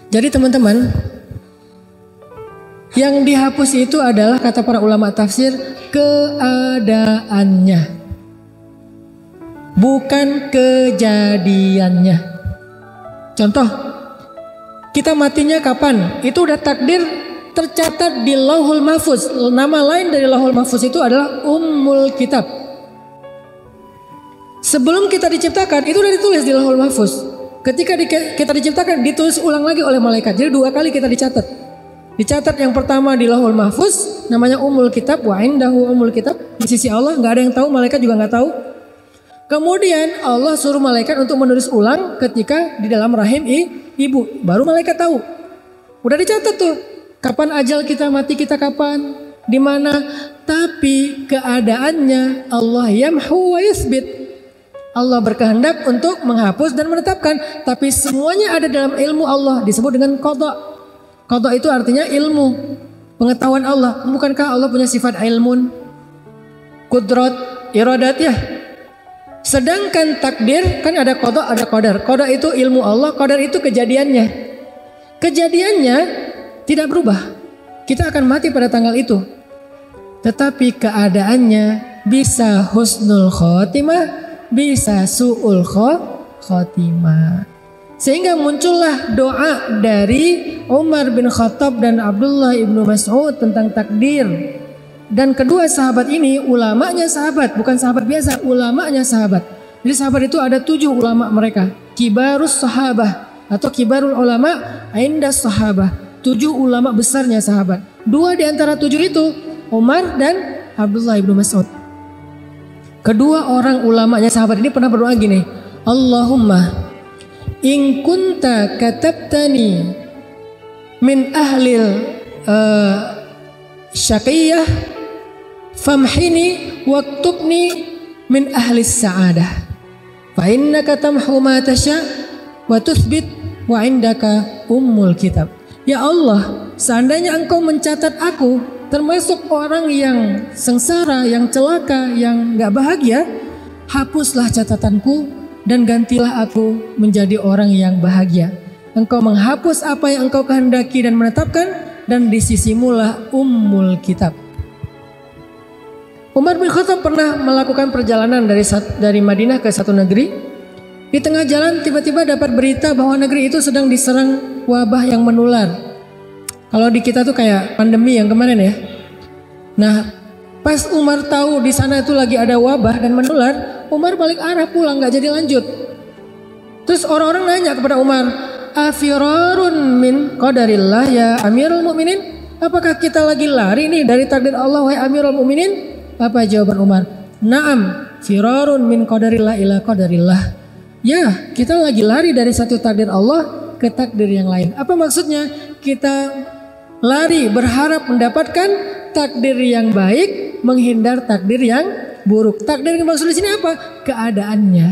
Jadi teman-teman, yang dihapus itu adalah kata para ulama tafsir keadaannya, bukan kejadiannya. Contoh, kita matinya kapan? Itu udah takdir tercatat di Lauhul Mahfuz. Nama lain dari Lauhul Mahfuz itu adalah Ummul Kitab. Sebelum kita diciptakan itu udah ditulis di Lauhul Mahfuz. Ketika kita diciptakan ditulis ulang lagi oleh malaikat. Jadi 2 kali kita dicatat. Dicatat yang pertama di Lauhul Mahfuz, namanya Ummul Kitab, wa indahu Ummul Kitab, di sisi Allah, nggak ada yang tahu, malaikat juga nggak tahu. Kemudian Allah suruh malaikat untuk menulis ulang ketika di dalam rahim ibu, baru malaikat tahu. Udah dicatat tuh, kapan ajal kita, mati kita kapan, di mana. Tapi keadaannya Allah yamhu wa yuthbit. Allah berkehendak untuk menghapus dan menetapkan, tapi semuanya ada dalam ilmu Allah, disebut dengan qada. Qada itu artinya ilmu, pengetahuan Allah. Bukankah Allah punya sifat ilmun, kudrat, iradat ya? Sedangkan takdir kan ada qada, ada qadar. Qada itu ilmu Allah, qadar itu kejadiannya. Kejadiannya tidak berubah. Kita akan mati pada tanggal itu. Tetapi keadaannya bisa husnul khotimah, bisa su'ul khotimah. Sehingga muncullah doa dari Umar bin Khattab dan Abdullah ibnu Mas'ud tentang takdir. Dan kedua sahabat ini ulamanya sahabat, bukan sahabat biasa, ulamanya sahabat. Jadi sahabat itu ada 7 ulama mereka, kibarus sahabah atau kibarul ulama indas sahabah, 7 ulama besarnya sahabat. 2 di antara 7 itu Umar dan Abdullah ibnu Mas'ud. Kedua orang ulamanya sahabat ini pernah berdoa gini, Allahumma in kunta katabtani min ahlil syaqiyah famhini waktubni min ahlis sa'adah fa innaka tamhu ma tasha wa tuthbit wa indaka ummul kitab. Ya Allah, seandainya engkau mencatat aku termasuk orang yang sengsara, yang celaka, yang gak bahagia, hapuslah catatanku dan gantilah aku menjadi orang yang bahagia. Engkau menghapus apa yang engkau kehendaki dan menetapkan, dan di sisimulah Ummul Kitab. Umar bin Khattab pernah melakukan perjalanan dari Madinah ke satu negeri. Di tengah jalan tiba-tiba dapat berita bahwa negeri itu sedang diserang wabah yang menular. Kalau di kita tuh kayak pandemi yang kemarin ya. Nah, pas Umar tahu di sana itu lagi ada wabah dan menular, Umar balik arah pulang, nggak jadi lanjut. Terus orang-orang nanya kepada Umar, afirarun min qadarillah ya Amirul Mukminin? Apakah kita lagi lari nih dari takdir Allah wahai Amirul Mukminin? Apa jawaban Umar? Naam, firarun min qadarillah ila qadarillah. Ya, kita lagi lari dari satu takdir Allah ke takdir yang lain. Apa maksudnya? Kita lari berharap mendapatkan takdir yang baik, menghindar takdir yang buruk. Takdir yang maksud di sini apa? Keadaannya.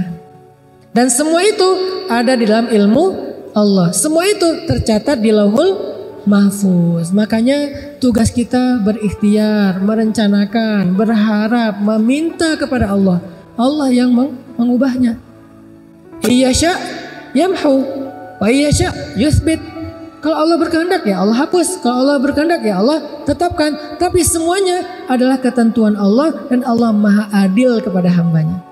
Dan semua itu ada di dalam ilmu Allah. Semua itu tercatat di Lauhul Mahfuz. Makanya tugas kita berikhtiar, merencanakan, berharap, meminta kepada Allah. Allah yang mengubahnya. Iyasya yamhu wa iyasya yuthbit. Kalau Allah berkehendak ya Allah hapus, kalau Allah berkehendak ya Allah tetapkan. Tapi semuanya adalah ketentuan Allah dan Allah maha adil kepada hambanya.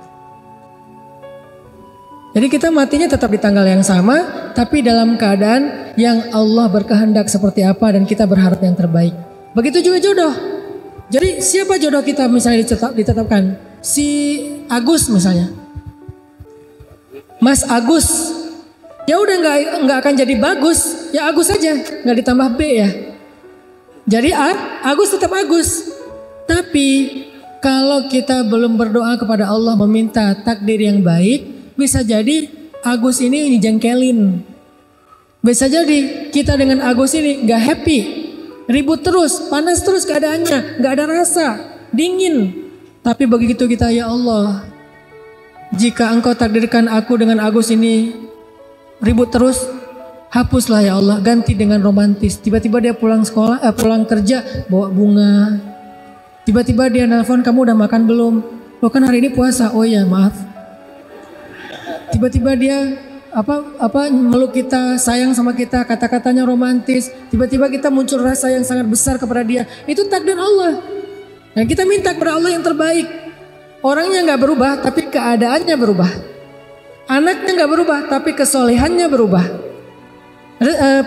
Jadi kita matinya tetap di tanggal yang sama, tapi dalam keadaan yang Allah berkehendak seperti apa dan kita berharap yang terbaik. Begitu juga jodoh. Jadi siapa jodoh kita misalnya ditetapkan? Si Agus misalnya. Mas Agus. Ya udah nggak akan jadi bagus, ya Agus saja, nggak ditambah B ya. Jadi Agus tetap Agus. Tapi kalau kita belum berdoa kepada Allah meminta takdir yang baik, bisa jadi Agus ini dijengkelin. Bisa jadi kita dengan Agus ini nggak happy, ribut terus, panas terus keadaannya, nggak ada rasa, dingin. Tapi begitu kita ya Allah, jika engkau takdirkan aku dengan Agus ini ribut terus, hapuslah ya Allah, ganti dengan romantis. Tiba-tiba dia pulang kerja bawa bunga. Tiba-tiba dia nelpon, kamu udah makan belum? Lo kan hari ini puasa. Oh ya maaf. Tiba-tiba dia meluk kita, sayang sama kita, kata-katanya romantis. Tiba-tiba kita muncul rasa yang sangat besar kepada dia. Itu takdir Allah. Dan kita minta kepada Allah yang terbaik. Orangnya nggak berubah, tapi keadaannya berubah. Anaknya nggak berubah, tapi kesolehannya berubah.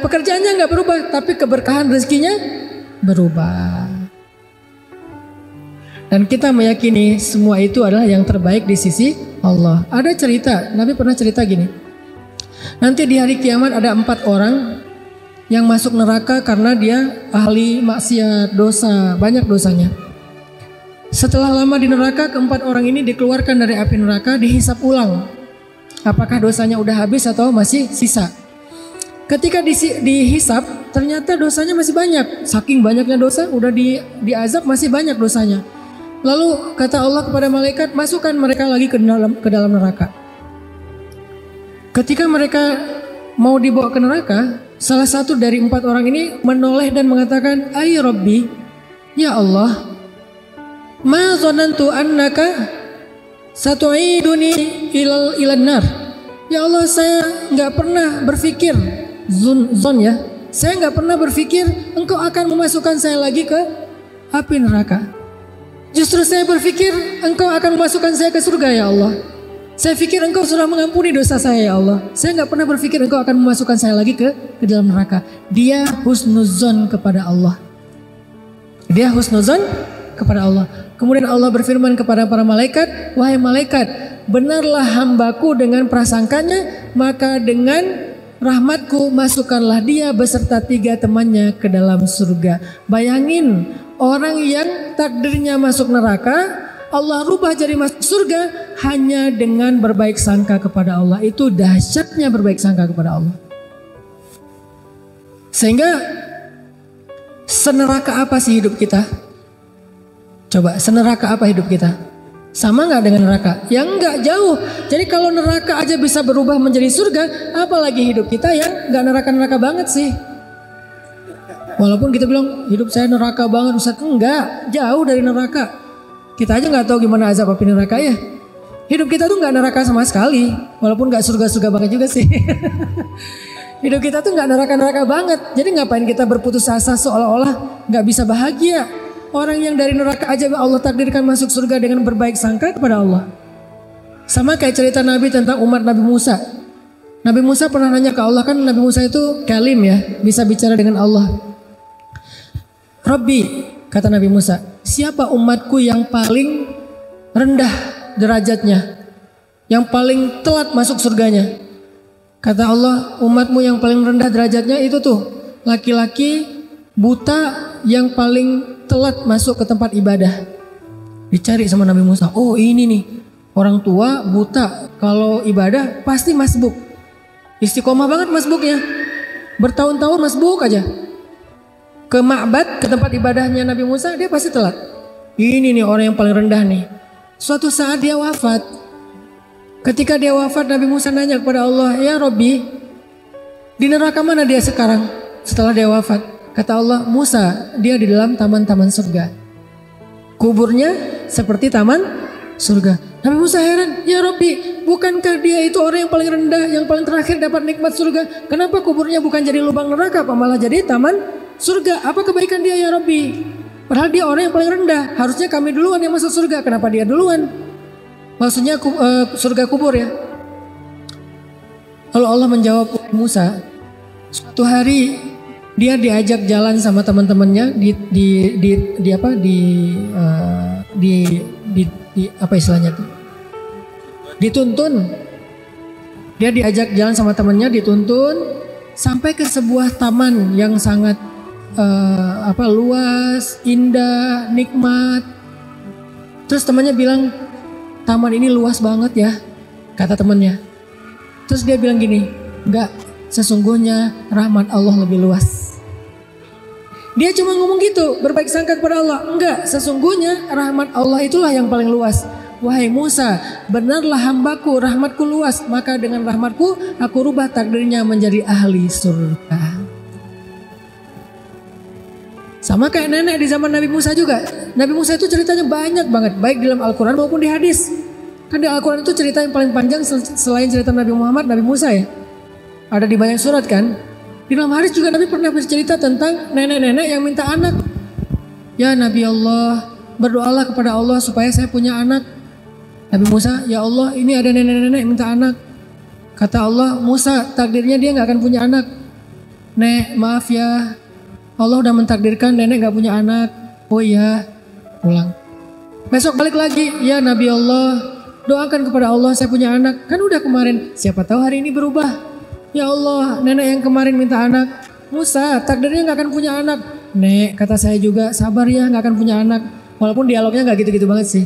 Pekerjaannya nggak berubah, tapi keberkahan rezekinya berubah. Dan kita meyakini semua itu adalah yang terbaik di sisi Allah. Ada cerita, Nabi pernah cerita gini. Nanti di hari kiamat ada 4 orang yang masuk neraka karena dia ahli maksiat, dosa, banyak dosanya. Setelah lama di neraka, keempat orang ini dikeluarkan dari api neraka, dihisap ulang. Apakah dosanya udah habis atau masih sisa? Ketika dihisap, ternyata dosanya masih banyak. Saking banyaknya dosa, udah diazab masih banyak dosanya. Lalu kata Allah kepada malaikat, masukkan mereka lagi ke dalam neraka. Ketika mereka mau dibawa ke neraka, salah satu dari 4 orang ini menoleh dan mengatakan, "Ay Rabbi, ya Allah, ma zonantu annaka satu'iduni ilan nar." Ya Allah, saya nggak pernah berpikir, zon ya, saya nggak pernah berpikir engkau akan memasukkan saya lagi ke api neraka. Justru saya berpikir engkau akan memasukkan saya ke surga ya Allah. Saya pikir engkau sudah mengampuni dosa saya ya Allah. Saya nggak pernah berpikir engkau akan memasukkan saya lagi ke dalam neraka. Dia husnuzon kepada Allah. Dia husnuzon kepada Allah. Kemudian Allah berfirman kepada para malaikat, wahai malaikat, benarlah hambaku dengan prasangkanya, maka dengan rahmatku masukkanlah dia beserta 3 temannya ke dalam surga. Bayangin, orang yang takdirnya masuk neraka, Allah rubah jadi masuk surga hanya dengan berbaik sangka kepada Allah. Itu dahsyatnya berbaik sangka kepada Allah. Sehingga seneraka apa sih hidup kita? Coba, seneraka apa hidup kita? Sama nggak dengan neraka? Yang nggak jauh. Jadi kalau neraka aja bisa berubah menjadi surga, apalagi hidup kita yang nggak neraka-neraka banget sih. Walaupun kita bilang hidup saya neraka banget, Ustaz, enggak, jauh dari neraka. Kita aja nggak tahu gimana azab api neraka ya. Hidup kita tuh nggak neraka sama sekali, walaupun nggak surga-surga banget juga sih. Hidup kita tuh nggak neraka-neraka banget. Jadi ngapain kita berputus asa seolah-olah nggak bisa bahagia? Orang yang dari neraka aja Allah takdirkan masuk surga dengan berbaik sangka kepada Allah. Sama kayak cerita Nabi tentang umat Nabi Musa. Nabi Musa pernah nanya ke Allah, kan Nabi Musa itu kalim ya, bisa bicara dengan Allah. Rabbi, kata Nabi Musa, siapa umatku yang paling rendah derajatnya, yang paling telat masuk surganya? Kata Allah, umatmu yang paling rendah derajatnya itu tuh laki-laki buta yang paling telat masuk ke tempat ibadah. Dicari sama Nabi Musa, oh ini nih, orang tua buta kalau ibadah pasti masbuk. Istiqomah banget masbuknya, bertahun-tahun masbuk aja. Ke ma'bad, ke tempat ibadahnya Nabi Musa, dia pasti telat. Ini nih orang yang paling rendah nih. Suatu saat dia wafat. Ketika dia wafat, Nabi Musa nanya kepada Allah, ya Rabbi, di neraka mana dia sekarang setelah dia wafat? Kata Allah, Musa, dia di dalam taman-taman surga. Kuburnya seperti taman surga. Nabi Musa heran, ya Rabbi, bukankah dia itu orang yang paling rendah, yang paling terakhir dapat nikmat surga? Kenapa kuburnya bukan jadi lubang neraka, apa malah jadi taman surga? Apa kebaikan dia ya Rabbi? Padahal dia orang yang paling rendah. Harusnya kami duluan yang masuk surga. Kenapa dia duluan? Maksudnya surga kubur ya. Lalu Allah menjawab Musa, suatu hari dia diajak jalan sama teman-temannya di apa istilahnya tuh? Dituntun. Dia diajak jalan sama temannya, dituntun sampai ke sebuah taman yang sangat luas, indah, nikmat. Terus temannya bilang, taman ini luas banget ya, kata temannya. Terus dia bilang gini, enggak, sesungguhnya rahmat Allah lebih luas. Dia cuma ngomong gitu, berbaik sangka kepada Allah. Enggak, sesungguhnya rahmat Allah itulah yang paling luas. wahai Musa, benarlah hambaku, rahmatku luas, maka dengan rahmatku aku rubah takdirnya menjadi ahli surga. Sama kayak nenek di zaman Nabi Musa juga. Nabi Musa itu ceritanya banyak banget, baik dalam Al-Quran maupun di hadis. Kan di Al-Quran itu cerita yang paling panjang selain cerita Nabi Muhammad, Nabi Musa ya. Ada di banyak surat kan. Di dalam hadis juga Nabi pernah bercerita tentang nenek-nenek yang minta anak. Ya Nabi Allah, berdoalah kepada Allah supaya saya punya anak. Nabi Musa, ya Allah ini ada nenek-nenek yang minta anak. Kata Allah, Musa takdirnya dia gak akan punya anak. Nek maaf ya, Allah udah mentakdirkan nenek gak punya anak. Oh iya, pulang. Besok balik lagi, ya Nabi Allah, doakan kepada Allah saya punya anak. Kan udah kemarin, siapa tahu hari ini berubah. Ya Allah, nenek yang kemarin minta anak. Musa, takdirnya gak akan punya anak. Nek, kata saya juga, sabar ya gak akan punya anak. Walaupun dialognya gak gitu-gitu banget sih.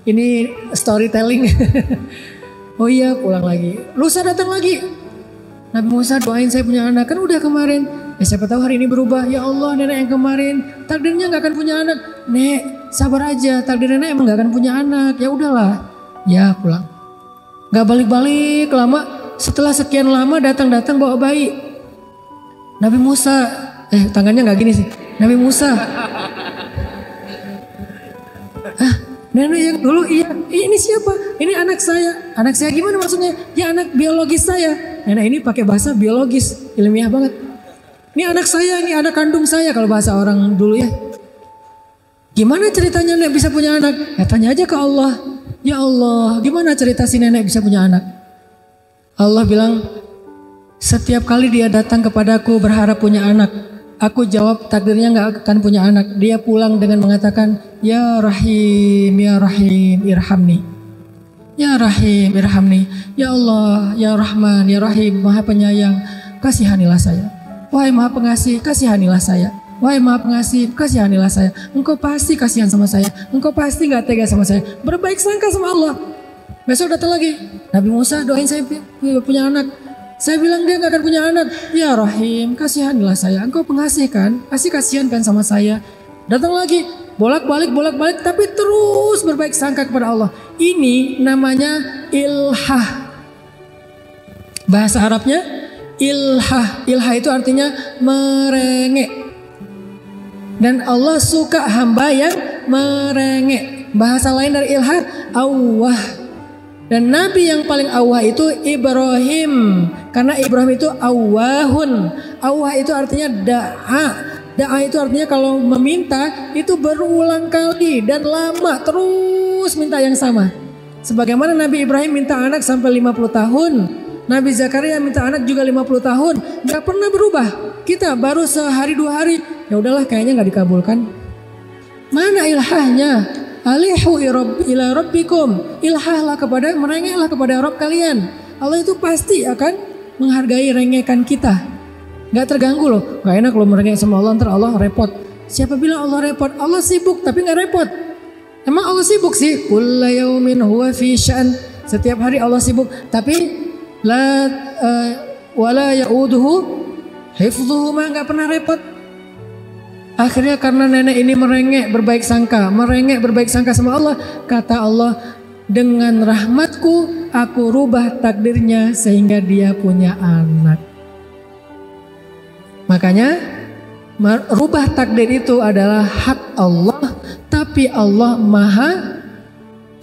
Ini storytelling. Oh iya, pulang lagi. Lusa datang lagi. Nabi Musa doain saya punya anak. Kan udah kemarin. Ya siapa tahu hari ini berubah. Ya Allah, nenek yang kemarin takdirnya gak akan punya anak. Nek, sabar aja. Takdir nenek emang gak akan punya anak. Ya udahlah. Ya pulang. Gak balik-balik lama. Setelah sekian lama datang-datang bawa bayi. Nabi Musa. Tangannya gak gini sih. Nabi Musa. Nenek yang dulu iya. Ini siapa? Ini anak saya. Anak saya gimana maksudnya? Ya anak biologis saya. Nenek ini pakai bahasa biologis. Ilmiah banget. Ini anak saya, ini anak kandung saya kalau bahasa orang dulu ya. Gimana ceritanya nenek bisa punya anak? Ya tanya aja ke Allah. Ya Allah, gimana cerita si nenek bisa punya anak? Allah bilang, setiap kali dia datang kepadaku berharap punya anak, aku jawab takdirnya gak akan punya anak. Dia pulang dengan mengatakan, Ya Rahim, irhamni. Ya Rahim, irhamni. Ya Allah, Ya Rahman, Ya Rahim, Maha Penyayang, kasihanilah saya. Wahai Maha Pengasih, kasihanilah saya. Wahai Maha Pengasih, kasihanilah saya. Engkau pasti kasihan sama saya. Engkau pasti gak tega sama saya. Berbaik sangka sama Allah. Besok datang lagi. Nabi Musa doain saya punya anak. Saya bilang dia gak akan punya anak. Ya Rahim, kasihanilah saya. Engkau pengasih kan? Pasti kasihan kan sama saya. Datang lagi. Bolak-balik. Tapi terus berbaik sangka kepada Allah. Ini namanya ilhah. Bahasa Arabnya ilhah. Ilhah itu artinya merengek. Dan Allah suka hamba yang merengek. Bahasa lain dari ilhah, awwah. Dan Nabi yang paling awwah itu Ibrahim. Karena Ibrahim itu awwahun. Awwah itu artinya da'a. Da'a itu artinya kalau meminta itu berulang kali dan lama terus minta yang sama. Sebagaimana Nabi Ibrahim minta anak sampai 50 tahun. Nabi Zakaria minta anak juga 50 tahun. Gak pernah berubah. Kita baru sehari 2 hari. Ya udahlah kayaknya gak dikabulkan. Mana ilhahnya? Alihu ila rabbikum. Ilhahlah kepada, merengeklah kepada Rabb kalian. Allah itu pasti akan menghargai rengekan kita. Gak terganggu loh. Gak enak loh merengek sama Allah, ntar Allah repot. Siapa bilang Allah repot? Allah sibuk tapi gak repot. Emang Allah sibuk sih? Kulla yaumin huwa fi sya'an. Setiap hari Allah sibuk. Tapi wala ya'uduhu hifdhuhu, mah gak pernah repot. Akhirnya karena nenek ini merengek berbaik sangka sama Allah, kata Allah, dengan rahmatku aku rubah takdirnya sehingga dia punya anak. Makanya rubah takdir itu adalah hak Allah, tapi Allah maha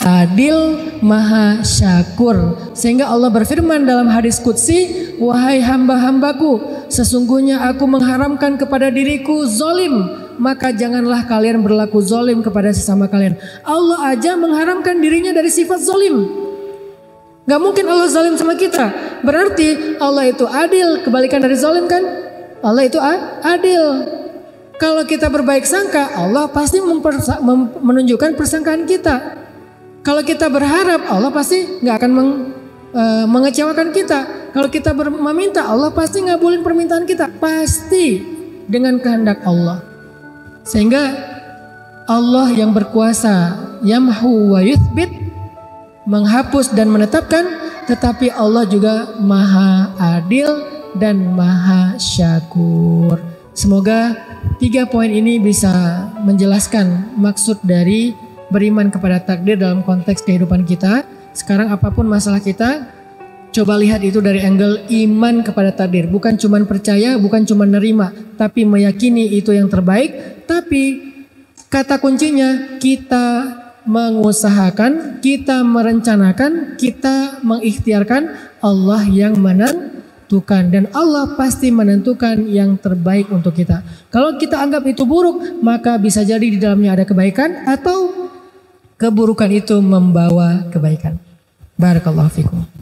adil, maha syakur. Sehingga Allah berfirman dalam hadis qudsi, wahai hamba-hambaku, sesungguhnya aku mengharamkan kepada diriku zolim, maka janganlah kalian berlaku zolim kepada sesama kalian. Allah aja mengharamkan dirinya dari sifat zolim. Gak mungkin Allah zolim sama kita. Berarti Allah itu adil, kebalikan dari zolim kan? Allah itu adil. Kalau kita berbaik sangka, Allah pasti menunjukkan persangkaan kita. Kalau kita berharap, Allah pasti gak akan mengecewakan kita. Kalau kita meminta, Allah pasti ngabulin permintaan kita. Pasti dengan kehendak Allah. Sehingga Allah yang berkuasa, yamhu wa yuthbit, menghapus dan menetapkan. Tetapi Allah juga maha adil dan maha syakur. Semoga 3 poin ini bisa menjelaskan maksud dari beriman kepada takdir dalam konteks kehidupan kita. Sekarang apapun masalah kita, coba lihat itu dari angle iman kepada takdir. Bukan cuma percaya, bukan cuma nerima, tapi meyakini itu yang terbaik. Tapi kata kuncinya kita mengusahakan, kita merencanakan, kita mengikhtiarkan, Allah yang menentukan, dan Allah pasti menentukan yang terbaik untuk kita. Kalau kita anggap itu buruk, maka bisa jadi di dalamnya ada kebaikan atau keburukan itu membawa kebaikan. Barakallahu fikum.